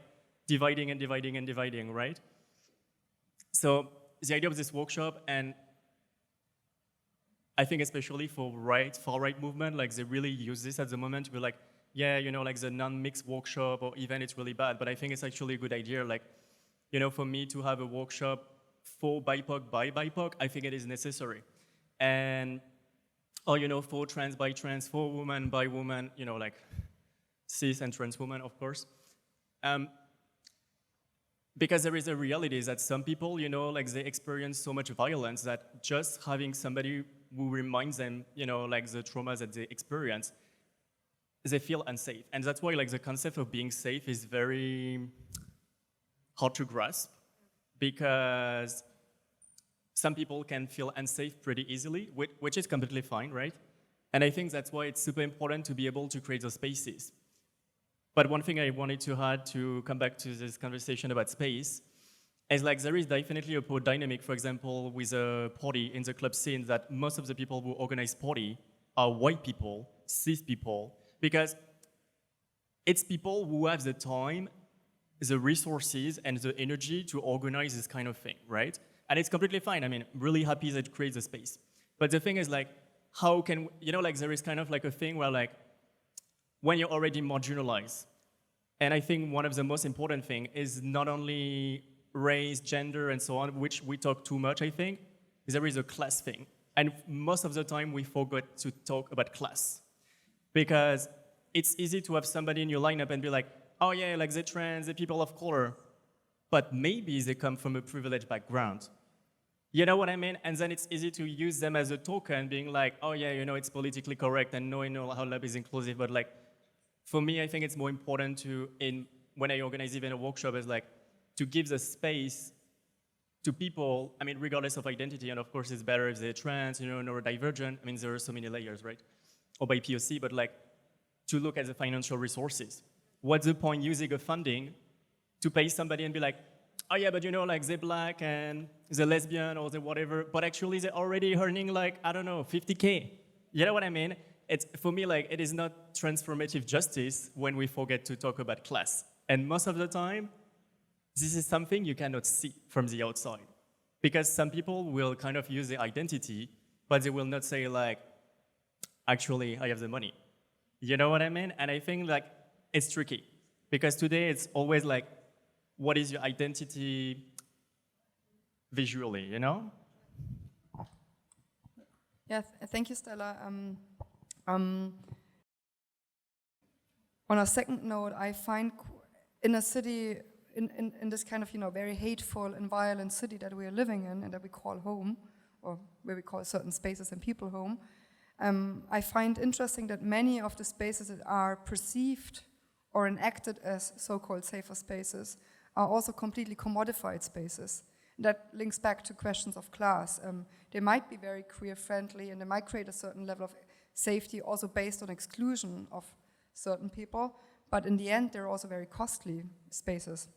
dividing and dividing and dividing, right? So the idea of this workshop, and I think especially for far-right movement, like they really use this at the moment to be like, yeah, you know, like the non-mixed workshop or event, it's really bad. But I think it's actually a good idea. Like, you know, for me to have a workshop for BIPOC by BIPOC, I think it is necessary. And, or, you know, for trans by trans, for woman by woman, you know, like cis and trans women, of course. Because there is a reality that some people, you know, like they experience so much violence that just having somebody who reminds them, you know, like the trauma that they experience, they feel unsafe. And that's why like the concept of being safe is very hard to grasp, because some people can feel unsafe pretty easily, which is completely fine, right? And I think that's why it's super important to be able to create those spaces. But one thing I wanted to add to come back to this conversation about space is like there is definitely a power dynamic, for example, with a party in the club scene, that most of the people who organize party are white people, cis people, because it's people who have the time, the resources, and the energy to organize this kind of thing, right? And it's completely fine. I mean, really happy that it creates a space. But the thing is like, how can, you know, like there is kind of like a thing where like, when you're already marginalized. And I think one of the most important thing is not only race, gender, and so on, which we talk too much, I think, there is a class thing. And most of the time we forget to talk about class. Because it's easy to have somebody in your lineup and be like, oh yeah, like they're trans, they're people of color, but maybe they come from a privileged background. You know what I mean? And then it's easy to use them as a token, being like, oh yeah, you know, it's politically correct, and no, I know how lab is inclusive, but like, for me, I think it's more important to, when I organize even a workshop, is like to give the space to people, I mean, regardless of identity, and of course it's better if they're trans, you know, neurodivergent, I mean, there are so many layers, right? Or by POC, but like, to look at the financial resources. What's the point using a funding to pay somebody and be like, oh yeah, but you know, like they're black and they're lesbian or they're whatever, but actually they're already earning like, I don't know, 50K. You know what I mean? It's, for me, like, it is not transformative justice when we forget to talk about class. And most of the time, this is something you cannot see from the outside. Because some people will kind of use their identity, but they will not say like, actually, I have the money. You know what I mean? And I think like, it's tricky. Because today it's always like, what is your identity visually, you know? Yeah, thank you, Stella. On a second note, I find in a city, in this kind of, very hateful and violent city that we are living in and that we call home, or where we call certain spaces and people home, I find interesting that many of the spaces that are perceived or enacted as so-called safer spaces are also completely commodified spaces. That links back to questions of class. They might be very queer-friendly and they might create a certain level of safety also based on exclusion of certain people, but in the end they're also very costly spaces.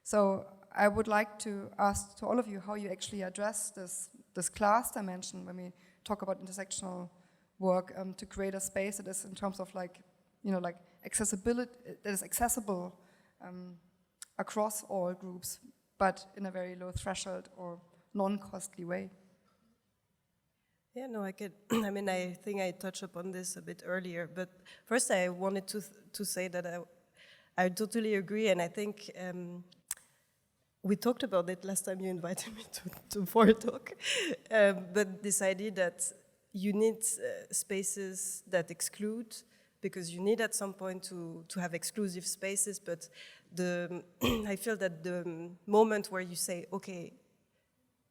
So I would like to ask to all of you how you actually address this class dimension when we talk about intersectional work to create a space that is in terms of like accessibility, that is accessible across all groups, but in a very low threshold or non-costly way. Yeah, no, I could. I mean, I think I touched upon this a bit earlier, but first I wanted to say that I totally agree, and I think we talked about it last time you invited me for a talk, but this idea that you need spaces that exclude, because you need at some point to have exclusive spaces, but I feel that the moment where you say, okay,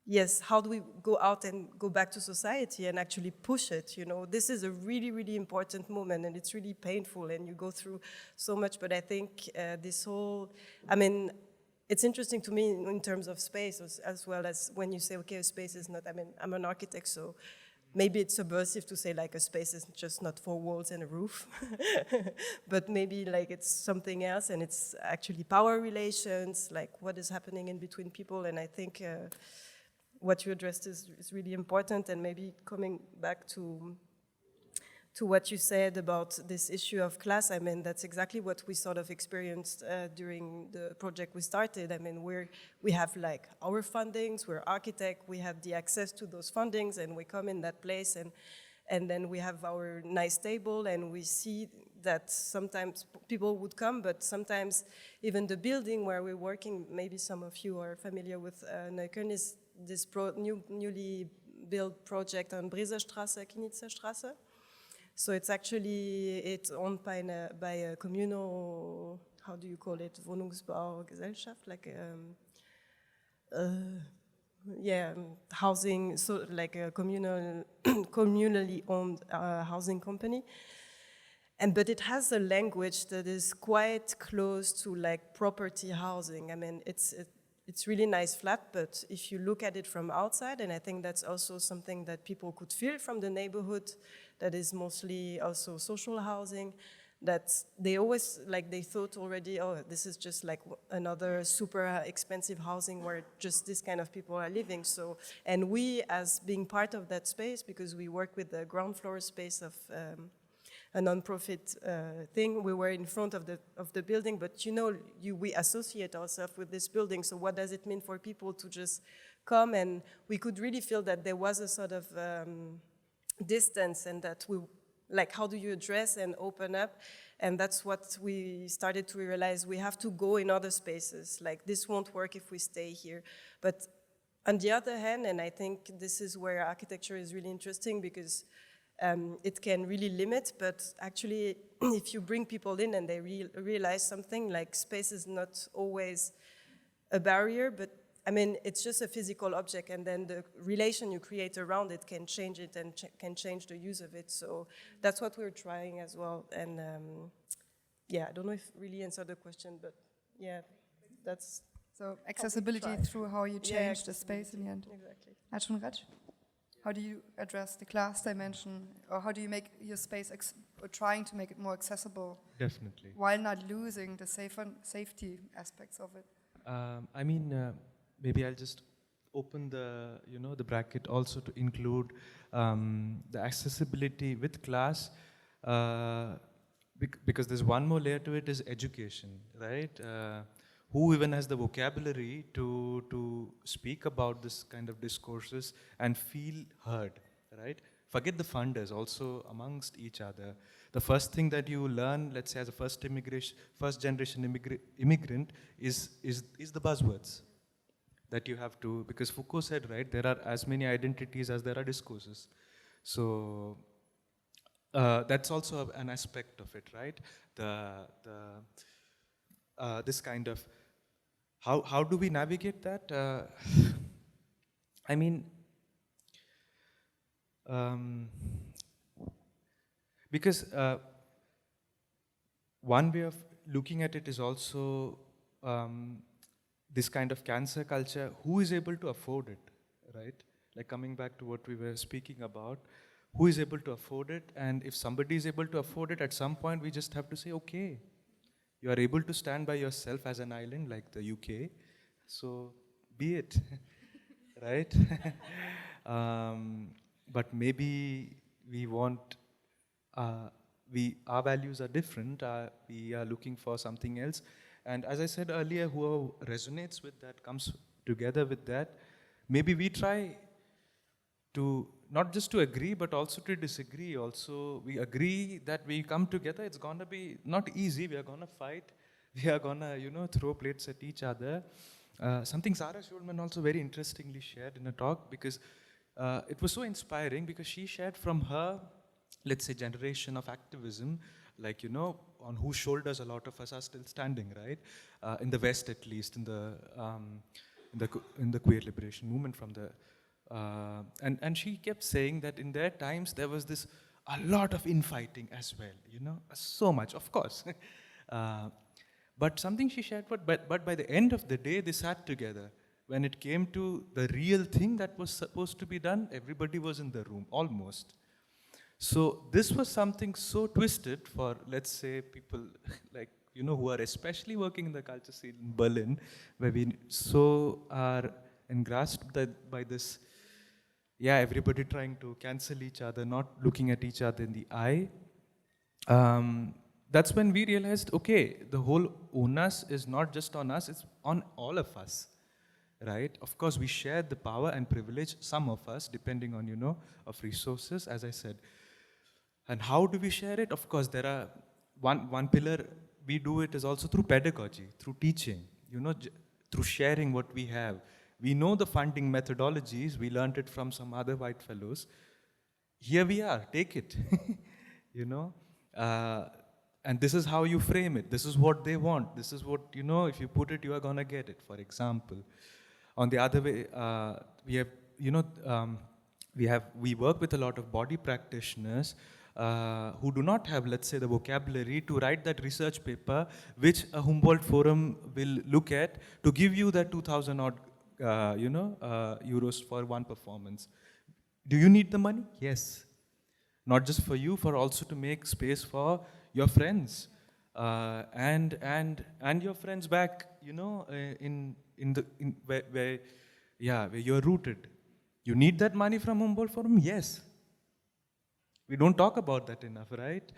yes, how do we go out and go back to society and actually push it, This is a really, really important moment, and it's really painful, and you go through so much, but I think it's interesting to me in terms of space as well as when you say, okay, a space is not, I'm an architect, so maybe it's subversive to say like a space is just not 4 walls and a roof, but maybe like it's something else, and it's actually power relations, like what is happening in between people, and I think what you addressed is really important, and maybe coming back to what you said about this issue of class, that's exactly what we sort of experienced during the project we started. We have like our fundings, we're architect, we have the access to those fundings, and we come in that place, and then we have our nice table, and we see that sometimes people would come, but sometimes even the building where we're working, maybe some of you are familiar with Neukölln, is this newly built project on Breeserstraße, Knitzerstraße. So it's owned by a communal, how do you call it, Wohnungsbaugesellschaft, like housing, so like a communally owned housing company. But it has a language that is quite close to like property housing. It's really nice flat, but if you look at it from outside, and I think that's also something that people could feel from the neighborhood, that is mostly also social housing, that they always, they thought already, oh, this is just like another super expensive housing where just this kind of people are living. So, and we, as being part of that space, because we work with the ground floor space of a non-profit thing. We were in front of the building, but we associate ourselves with this building. So what does it mean for people to just come? And we could really feel that there was a sort of distance, and that how do you address and open up? And that's what we started to realize. We have to go in other spaces. Like, this won't work if we stay here. But on the other hand, and I think this is where architecture is really interesting, because it can really limit, but actually, if you bring people in and they realize something, like space is not always a barrier, but it's just a physical object, and then the relation you create around it can change it and can change the use of it. So that's what we're trying as well. And I don't know if it really answered the question, but yeah, that's... So accessibility through how you change the space in the end. Exactly. Arjunraj? How do you address the class dimension, or how do you make your space, or trying to make it more accessible? Definitely. While not losing the safety aspects of it? Maybe I'll just open the bracket also to include the accessibility with class, because there's one more layer to it, is education, right? Who even has the vocabulary to speak about this kind of discourses and feel heard, right? Forget the funders, also amongst each other. The first thing that you learn, let's say as a first generation immigrant, is the buzzwords that you have to, because Foucault said, right, there are as many identities as there are discourses. So that's also an aspect of it, right? This kind of, how do we navigate that? I mean, because one way of looking at it is also this kind of cancer culture, who is able to afford it, right? Like coming back to what we were speaking about, who is able to afford it? And if somebody is able to afford it, at some point we just have to say, okay, you are able to stand by yourself as an island like the UK, so be it, right? But maybe we want, our values are different, we are looking for something else. And as I said earlier, whoever resonates with that, comes together with that, maybe we try to, not just to agree, but also to disagree. Also, we agree that we come together, it's gonna be not easy, we are gonna fight, we are gonna, throw plates at each other. Something Sarah Schulman also very interestingly shared in a talk, because it was so inspiring, because she shared from her, let's say, generation of activism, like, on whose shoulders a lot of us are still standing, right? In the West, at least, in the queer liberation movement from the, and she kept saying that in their times, there was a lot of infighting as well, so much, of course. But something she shared, but by the end of the day, they sat together. When it came to the real thing that was supposed to be done, everybody was in the room, almost. So this was something so twisted for, let's say, people like, who are especially working in the culture scene in Berlin, where we so are engrossed by this, everybody trying to cancel each other, not looking at each other in the eye. That's when we realized, okay, the whole onus is not just on us, it's on all of us, right? Of course, we share the power and privilege, some of us, depending on, of resources, as I said. And how do we share it? Of course, there are one pillar we do it is also through pedagogy, through teaching, through sharing what we have. We know the funding methodologies, we learned it from some other white fellows. Here we are, take it, and this is how you frame it. This is what they want. This is what, if you put it, you are gonna get it, for example. On the other way, we have, we work with a lot of body practitioners who do not have, let's say, the vocabulary to write that research paper, which a Humboldt Forum will look at to give you that 2,000 odd, euros for one performance. Do you need the money? Yes. Not just for you, for also to make space for your friends and your friends back, where you're rooted. You need that money from Humboldt Forum? Yes. We don't talk about that enough, right?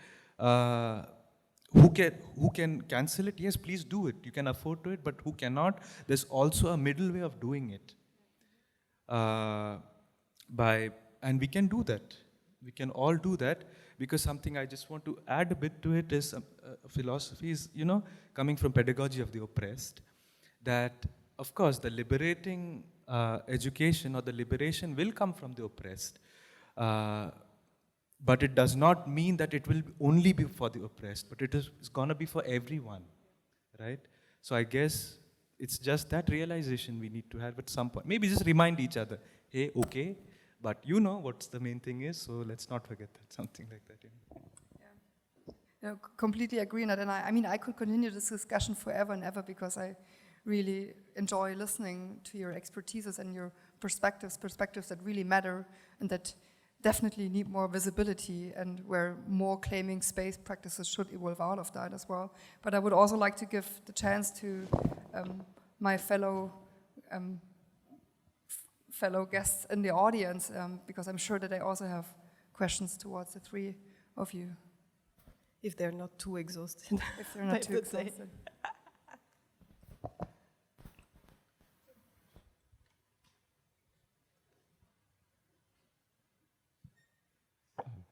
Who can cancel it? Yes, please do it. You can afford to it, but who cannot? There's also a middle way of doing it. And we can do that. We can all do that, because something I just want to add a bit to it is philosophy is, coming from pedagogy of the oppressed, that, of course, the liberating education or the liberation will come from the oppressed. But it does not mean that it will only be for the oppressed, but it's going to be for everyone, right? So I guess it's just that realization we need to have at some point. Maybe just remind each other, hey, okay, but you know what the main thing is, so let's not forget that, something like that. Yeah, completely agree on that. And I mean, I could continue this discussion forever and ever, because I really enjoy listening to your expertises and your perspectives that really matter and that definitely need more visibility, and where more claiming space practices should evolve out of that as well. But I would also like to give the chance to my fellow guests in the audience, because I'm sure that they also have questions towards the three of you. If they're not too exhausted. If they're not too exhausted.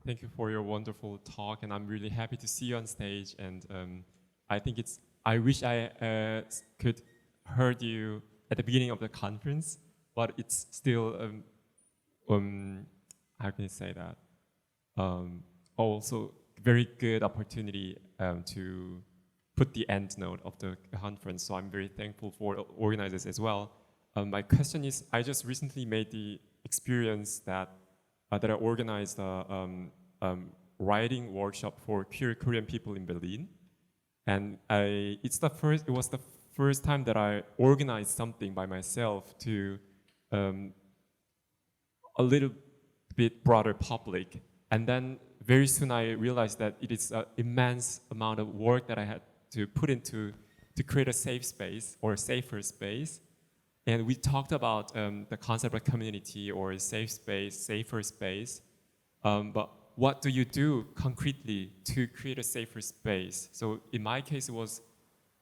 Thank you for your wonderful talk, and I'm really happy to see you on stage. And I wish I could heard you at the beginning of the conference, but it's still how can I say that? Also, very good opportunity to put the end note of the conference. So I'm very thankful for organizers as well. My question is, I just recently made the experience that I organized a writing workshop for queer Korean people in Berlin, and it was the first time that I organized something by myself to a little bit broader public. And then very soon I realized that it is an immense amount of work that I had to put into to create a safe space or a safer space. And we talked about the concept of community or a safe space, safer space. But what do you do concretely to create a safer space? So in my case, it was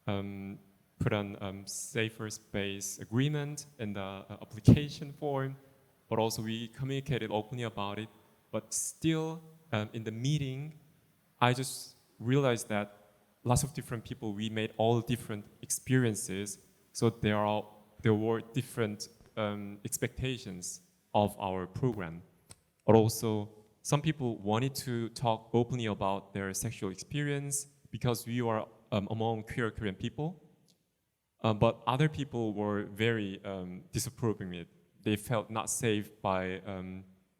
put on safer space agreement in the application form, but also we communicated openly about it. But still, in the meeting, I just realized that lots of different people, we made all different experiences. So there were different expectations of our program. But also, some people wanted to talk openly about their sexual experience because we are among queer Korean people. But other people were very disapproving it. They felt not safe by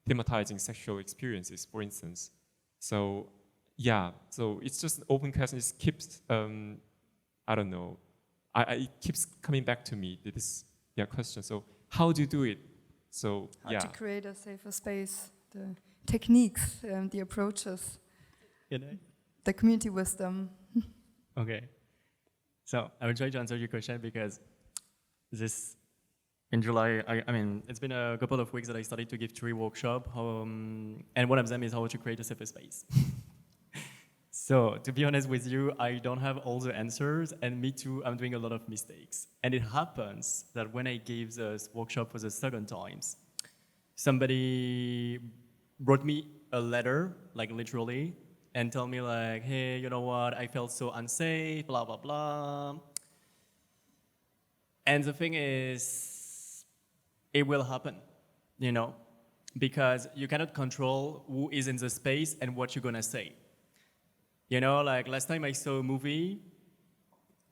thematizing sexual experiences, for instance. So yeah, so it's just an open question. It keeps, I don't know, it keeps coming back to me, this question. So how do you do it? So how to create a safer space, the techniques, the approaches, the community wisdom. Okay. So I will try to answer your question because in July, I mean, it's been a couple of weeks that I started to give 3 workshops, and one of them is how to create a safer space. So to be honest with you, I don't have all the answers, and me too, I'm doing a lot of mistakes. And it happens that when I gave this workshop for the second time, somebody wrote me a letter, like literally, and told me like, hey, you know what, I felt so unsafe, blah, blah, blah. And the thing is, it will happen, you know, because you cannot control who is in the space and what you're gonna say. You know, like last time I saw a movie,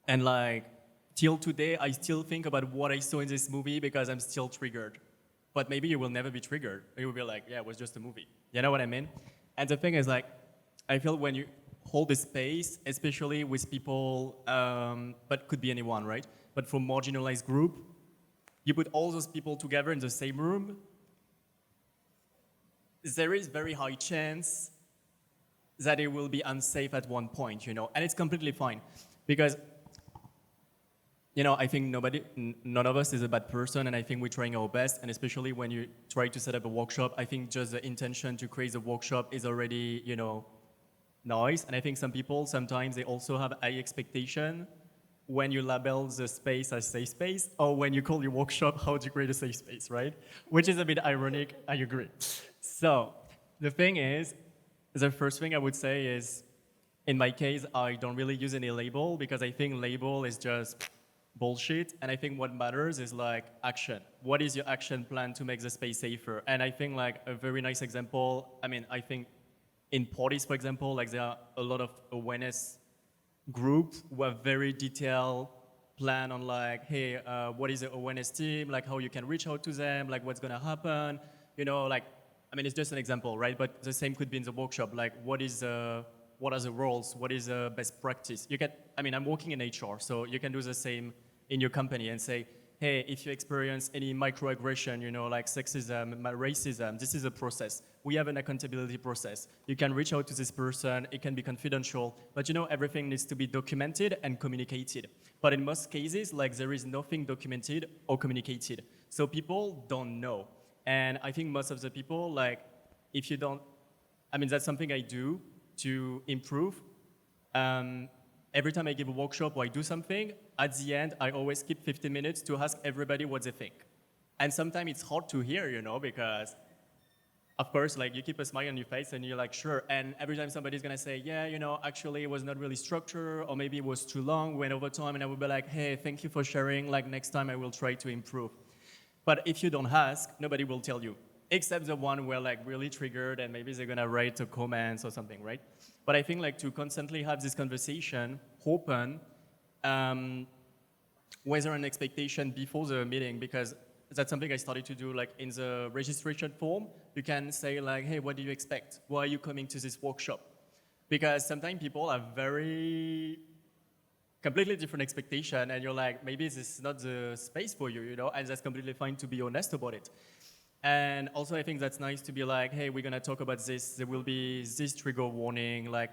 and like till today, I still think about what I saw in this movie because I'm still triggered. But maybe you will never be triggered. You will be like, yeah, it was just a movie. You know what I mean? And the thing is like, I feel when you hold a space, especially with people, but could be anyone, right? But for marginalized group, you put all those people together in the same room, there is very high chance that it will be unsafe at one point, you know, and it's completely fine. Because, you know, I think none of us is a bad person, and I think we're trying our best, and especially when you try to set up a workshop, I think just the intention to create a workshop is already, you know, nice. And I think some people, sometimes they also have high expectation when you label the space as safe space, or when you call your workshop how to create a safe space, right? Which is a bit ironic, I agree. So the thing is, the first thing I would say is, in my case, I don't really use any label because I think label is just bullshit. And I think what matters is like action. What is your action plan to make the space safer? And I think like a very nice example, I mean, I think in parties, for example, like there are a lot of awareness groups who have very detailed plan on like, hey, what is the awareness team? Like how you can reach out to them, like what's gonna happen, you know, like, I mean, it's just an example, right? But the same could be in the workshop. Like, what are the roles? What is the best practice? You can, I mean, I'm working in HR, so you can do the same in your company and say, hey, if you experience any microaggression, you know, like sexism, racism, this is a process. We have an accountability process. You can reach out to this person. It can be confidential, but you know, everything needs to be documented and communicated. But in most cases, like there is nothing documented or communicated. So people don't know. And I think most of the people, like, if you don't, I mean, that's something I do to improve. Every time I give a workshop or I do something, at the end, I always keep 15 minutes to ask everybody what they think. And sometimes it's hard to hear, you know, because, of course, like, you keep a smile on your face and you're like, sure. And every time somebody's gonna say, yeah, you know, actually it was not really structured, or maybe it was too long, went over time, and I will be like, hey, thank you for sharing. Like, next time I will try to improve. But if you don't ask, nobody will tell you. except the one where like really triggered and maybe they're gonna write a comments or something, right? But I think like to constantly have this conversation open, whether an expectation before the meeting, because that's something I started to do like in the registration form. You can say like, hey, what do you expect? Why are you coming to this workshop? Because sometimes people have very completely different expectation and you're like, maybe this is not the space for you, you know, and that's completely fine to be honest about it. And also I think that's nice to be like, hey, we're gonna talk about this, there will be this trigger warning, like,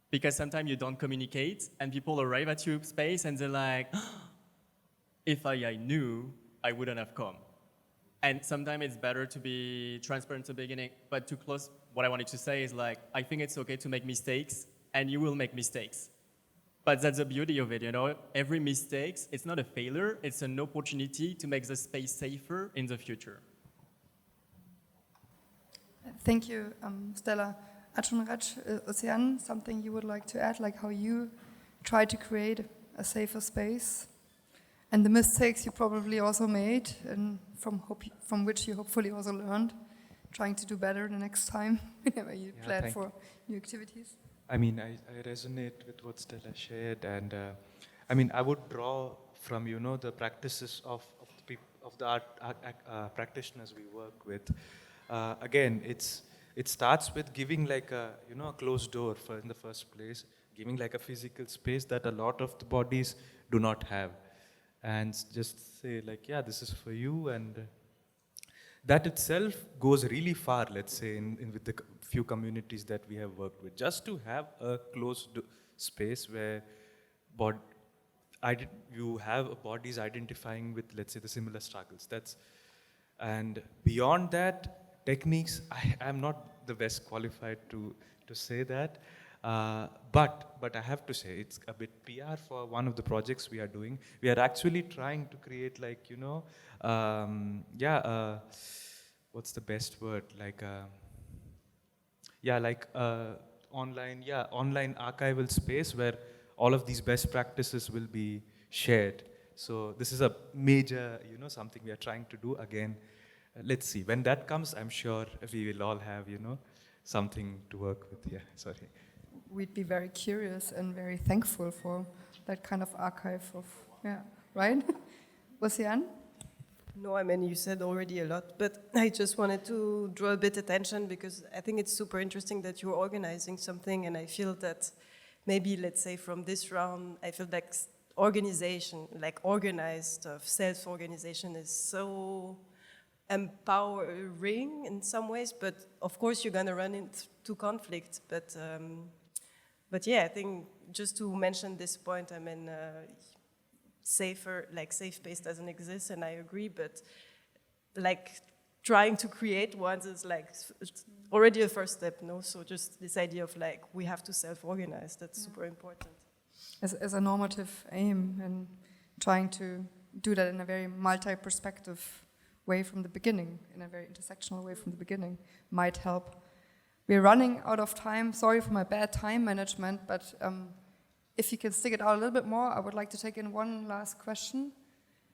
because sometimes you don't communicate and people arrive at your space and they're like, if I knew, I wouldn't have come. And sometimes it's better to be transparent at the beginning, but to close, what I wanted to say is like, I think it's okay to make mistakes and you will make mistakes. But that's the beauty of it, you know? Every mistake, it's not a failure, it's an opportunity to make the space safer in the future. Thank you, Stella. Arjunraj, Océane, something you would like to add, like how you try to create a safer space? And the mistakes you probably also made, and from which you hopefully also learned, trying to do better the next time whenever you plan for new activities. I mean, I resonate with what Stella shared, and I mean, I would draw from, you know, the practices of the art practitioners we work with. Again, it starts with giving like a, you know, a closed door in the first place, giving like a physical space that a lot of the bodies do not have. And just say like, yeah, this is for you, and that itself goes really far, let's say, in with the few communities that we have worked with. Just to have a closed space where you have bodies identifying with, let's say, the similar struggles. And beyond that, techniques, I am not the best qualified to say that. But I have to say, it's a bit PR for one of the projects we are doing. We are actually trying to create, like, you know, what's the best word? Like, online archival space where all of these best practices will be shared. So this is a major, you know, something we are trying to do. Again, let's see. When that comes, I'm sure we will all have, you know, something to work with. Yeah, sorry. We'd be very curious and very thankful for that kind of archive of, right? Océane? No, I mean, you said already a lot, but I just wanted to draw a bit attention because I think it's super interesting that you're organizing something, and I feel that maybe, let's say, from this round, I feel like organization, like organized self-organization is so empowering in some ways, but of course you're gonna run into conflict, but yeah, I think just to mention this point, I mean, safe space doesn't exist, and I agree, but like trying to create one is like it's already a first step, no? So just this idea of like, we have to self-organize, that's super important. As a normative aim, and trying to do that in a very multi-perspective way from the beginning, in a very intersectional way from the beginning, might help. We're running out of time. Sorry for my bad time management, but if you can stick it out a little bit more, I would like to take in one last question,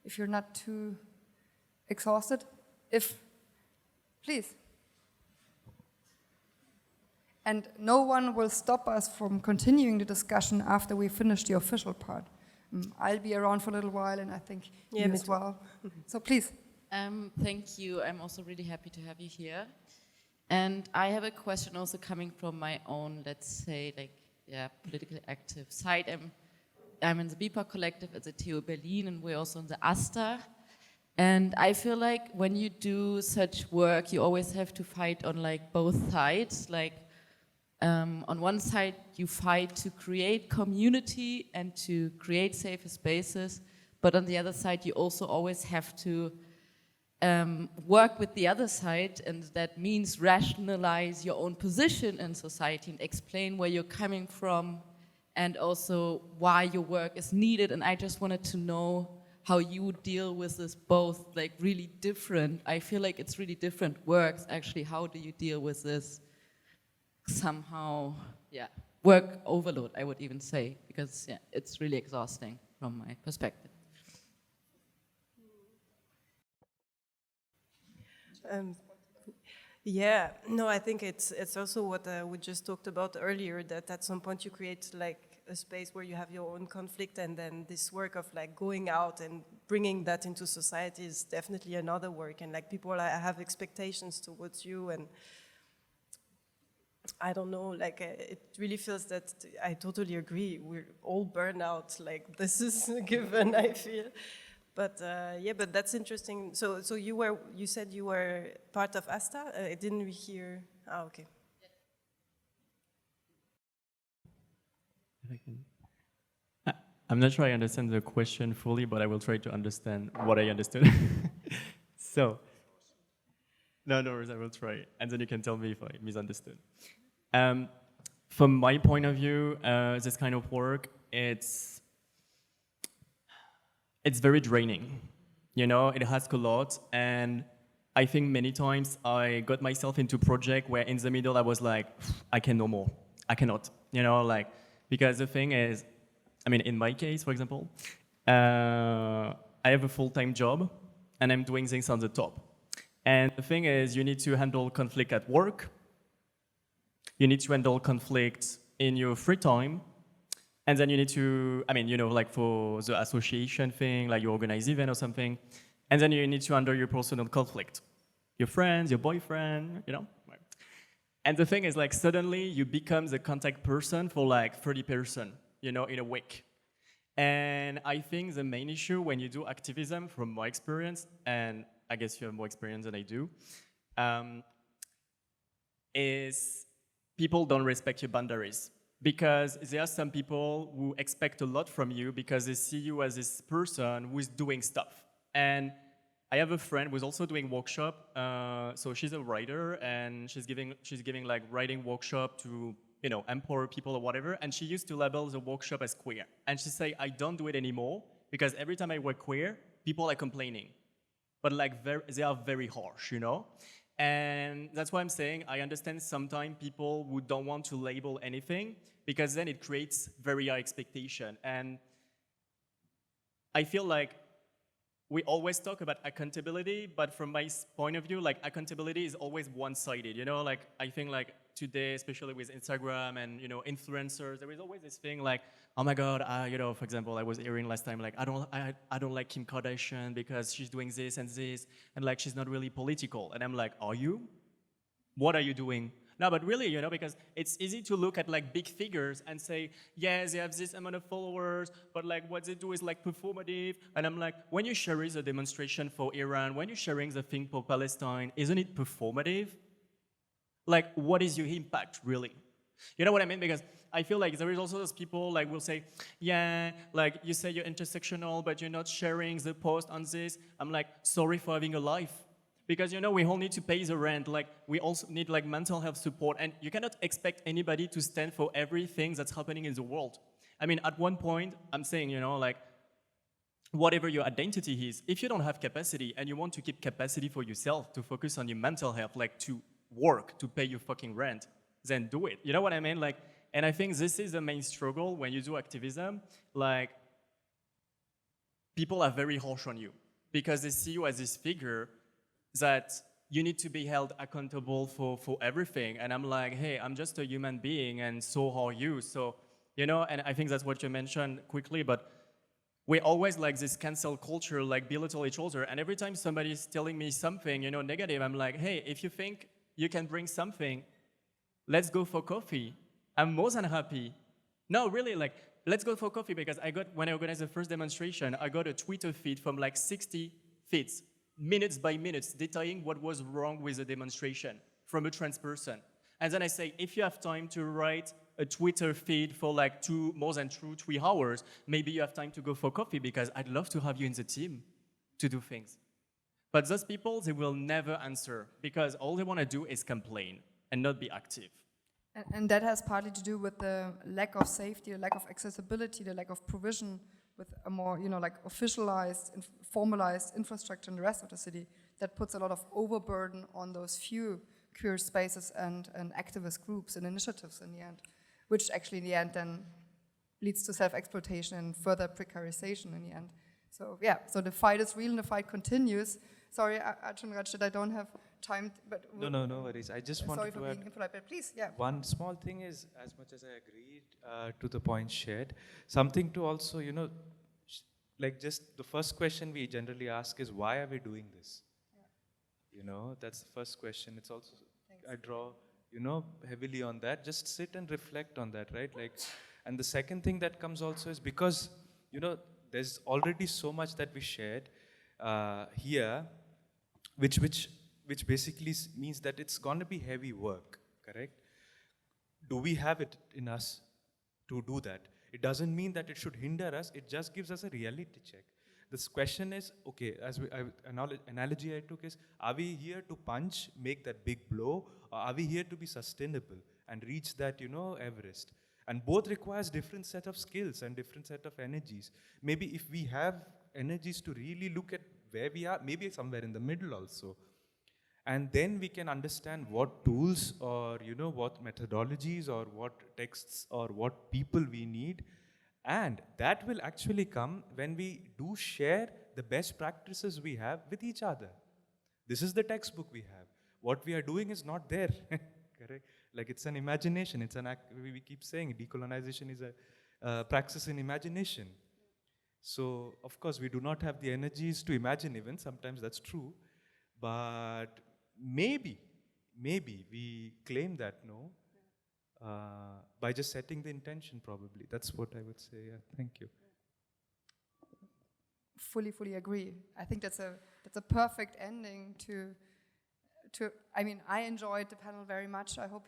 if you're not too exhausted. Please. And no one will stop us from continuing the discussion after we finish the official part. I'll be around for a little while, and I think you as well. So please. Thank you. I'm also really happy to have you here. And I have a question also coming from my own, let's say, politically active side. I'm in the BIPOC collective at the TU Berlin, and we're also in the AStA. And I feel like when you do such work, you always have to fight on like both sides. Like on one side, you fight to create community and to create safer spaces. But on the other side, you also always have to work with the other side, and that means rationalize your own position in society and explain where you're coming from and also why your work is needed. And I just wanted to know how you deal with this both, like really different, I feel like it's really different works actually. How do you deal with this somehow, work overload, I would even say, because it's really exhausting from my perspective. Yeah, no, I think it's also what we just talked about earlier, that at some point you create like a space where you have your own conflict, and then this work of like going out and bringing that into society is definitely another work, and like people have expectations towards you, and I don't know, like it really feels that I totally agree. We're all burned out, like this is a given, I feel. But yeah, but that's interesting. So you said you were part of ASTA? I didn't hear. Ah, okay. I'm not sure I understand the question fully, but I will try to understand what I understood. So, no, I will try, and then you can tell me if I misunderstood. From my point of view, this kind of work, it's very draining. You know, it asks a lot, and I think many times I got myself into a project where in the middle I was like, I can no more, I cannot, you know, like, because the thing is, I mean, in my case, for example, I have a full-time job, and I'm doing things on the top. And the thing is, you need to handle conflict at work, you need to handle conflict in your free time, and then you need to, I mean, you know, like for the association thing, like you organize event or something, and then you need to handle your personal conflict. Your friends, your boyfriend, you know? And the thing is, like, suddenly you become the contact person for like 30 person, you know, in a week. And I think the main issue when you do activism, from my experience, and I guess you have more experience than I do, is people don't respect your boundaries. Because there are some people who expect a lot from you because they see you as this person who is doing stuff. And I have a friend who's also doing workshop. So she's a writer, and she's giving like writing workshop to, you know, empower people or whatever. And she used to label the workshop as queer. And she say, I don't do it anymore because every time I work queer, people are complaining. But like they are very harsh, you know? And that's why I'm saying I understand sometimes people who don't want to label anything because then it creates very high expectation. And I feel like we always talk about accountability, but from my point of view, like accountability is always one-sided, you know? Like I think like today, especially with Instagram and, you know, influencers, there is always this thing like, oh my God, you know, for example, I was hearing last time, like, I don't like Kim Kardashian because she's doing this, and like, she's not really political. And I'm like, are you? What are you doing? No, but really, you know, because it's easy to look at like big figures and say, yes, they have this amount of followers, but like what they do is like performative. And I'm like, when you're sharing the demonstration for Iran, when you're sharing the thing for Palestine, isn't it performative? Like, what is your impact, really? You know what I mean? Because I feel like there is also those people like will say, yeah, like you say you're intersectional, but you're not sharing the post on this. I'm like, sorry for having a life. Because, you know, we all need to pay the rent. Like, we also need like mental health support. And you cannot expect anybody to stand for everything that's happening in the world. I mean, at one point, I'm saying, you know, like, whatever your identity is, if you don't have capacity and you want to keep capacity for yourself to focus on your mental health, like to work, to pay your fucking rent, then do it. You know what I mean? Like, and I think this is the main struggle when you do activism. Like, people are very harsh on you because they see you as this figure that you need to be held accountable for everything. And I'm like, hey, I'm just a human being, and so are you. So, you know, and I think that's what you mentioned quickly, but we always like this cancel culture, like belittle each other. And every time somebody's telling me something, you know, negative, I'm like, hey, if you think you can bring something, let's go for coffee. I'm more than happy. No, really, like, let's go for coffee, because when I organized the first demonstration, I got a Twitter feed from like 60 feeds, minutes by minutes, detailing what was wrong with the demonstration from a trans person. And then I say, if you have time to write a Twitter feed for like more than 3 hours, maybe you have time to go for coffee, because I'd love to have you in the team to do things. But those people, they will never answer, because all they want to do is complain and not be active. And that has partly to do with the lack of safety, the lack of accessibility, the lack of provision with a more, you know, like officialized and formalized infrastructure in the rest of the city that puts a lot of overburden on those few queer spaces and activist groups and initiatives in the end, which actually in the end then leads to self-exploitation and further precarization in the end. So yeah, so the fight is real and the fight continues. Sorry, arjunraj, that I don't have time, but No worries. I just sorry wanted for to being add impolite, but please, yeah. one small thing is, as much as I agreed to the point shared, something to also, like just the first question we generally ask is, why are we doing this? Yeah. That's the first question. It's also, Thanks. I draw, heavily on that. Just sit and reflect on that, right? Like, and the second thing that comes also is because, there's already so much that we shared here, which basically means that it's going to be heavy work, correct? Do we have it in us to do that? It doesn't mean that it should hinder us. It just gives us a reality check. This question is, okay, analogy I took is, are we here to punch, make that big blow, or are we here to be sustainable and reach that, Everest? And both requires different set of skills and different set of energies. Maybe if we have energies to really look at where we are, maybe somewhere in the middle also. And then we can understand what tools or, what methodologies or what texts or what people we need. And that will actually come when we do share the best practices we have with each other. This is the textbook we have. What we are doing is not there, correct? Like it's an imagination, it's an act, we keep saying decolonization is a praxis in imagination. So, of course, we do not have the energies to imagine even, sometimes that's true, but maybe we claim that, no? By just setting the intention, probably. That's what I would say. Yeah, thank you. Fully agree. I think that's a perfect ending to. I mean, I enjoyed the panel very much. I hope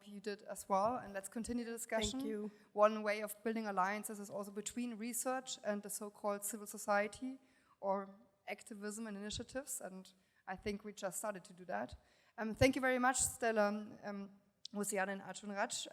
you did as well. And let's continue the discussion. Thank you. One way of building alliances is also between research and the so-called civil society or activism and initiatives. And I think we just started to do that. Thank you very much, Stella, Océane and arjunraj.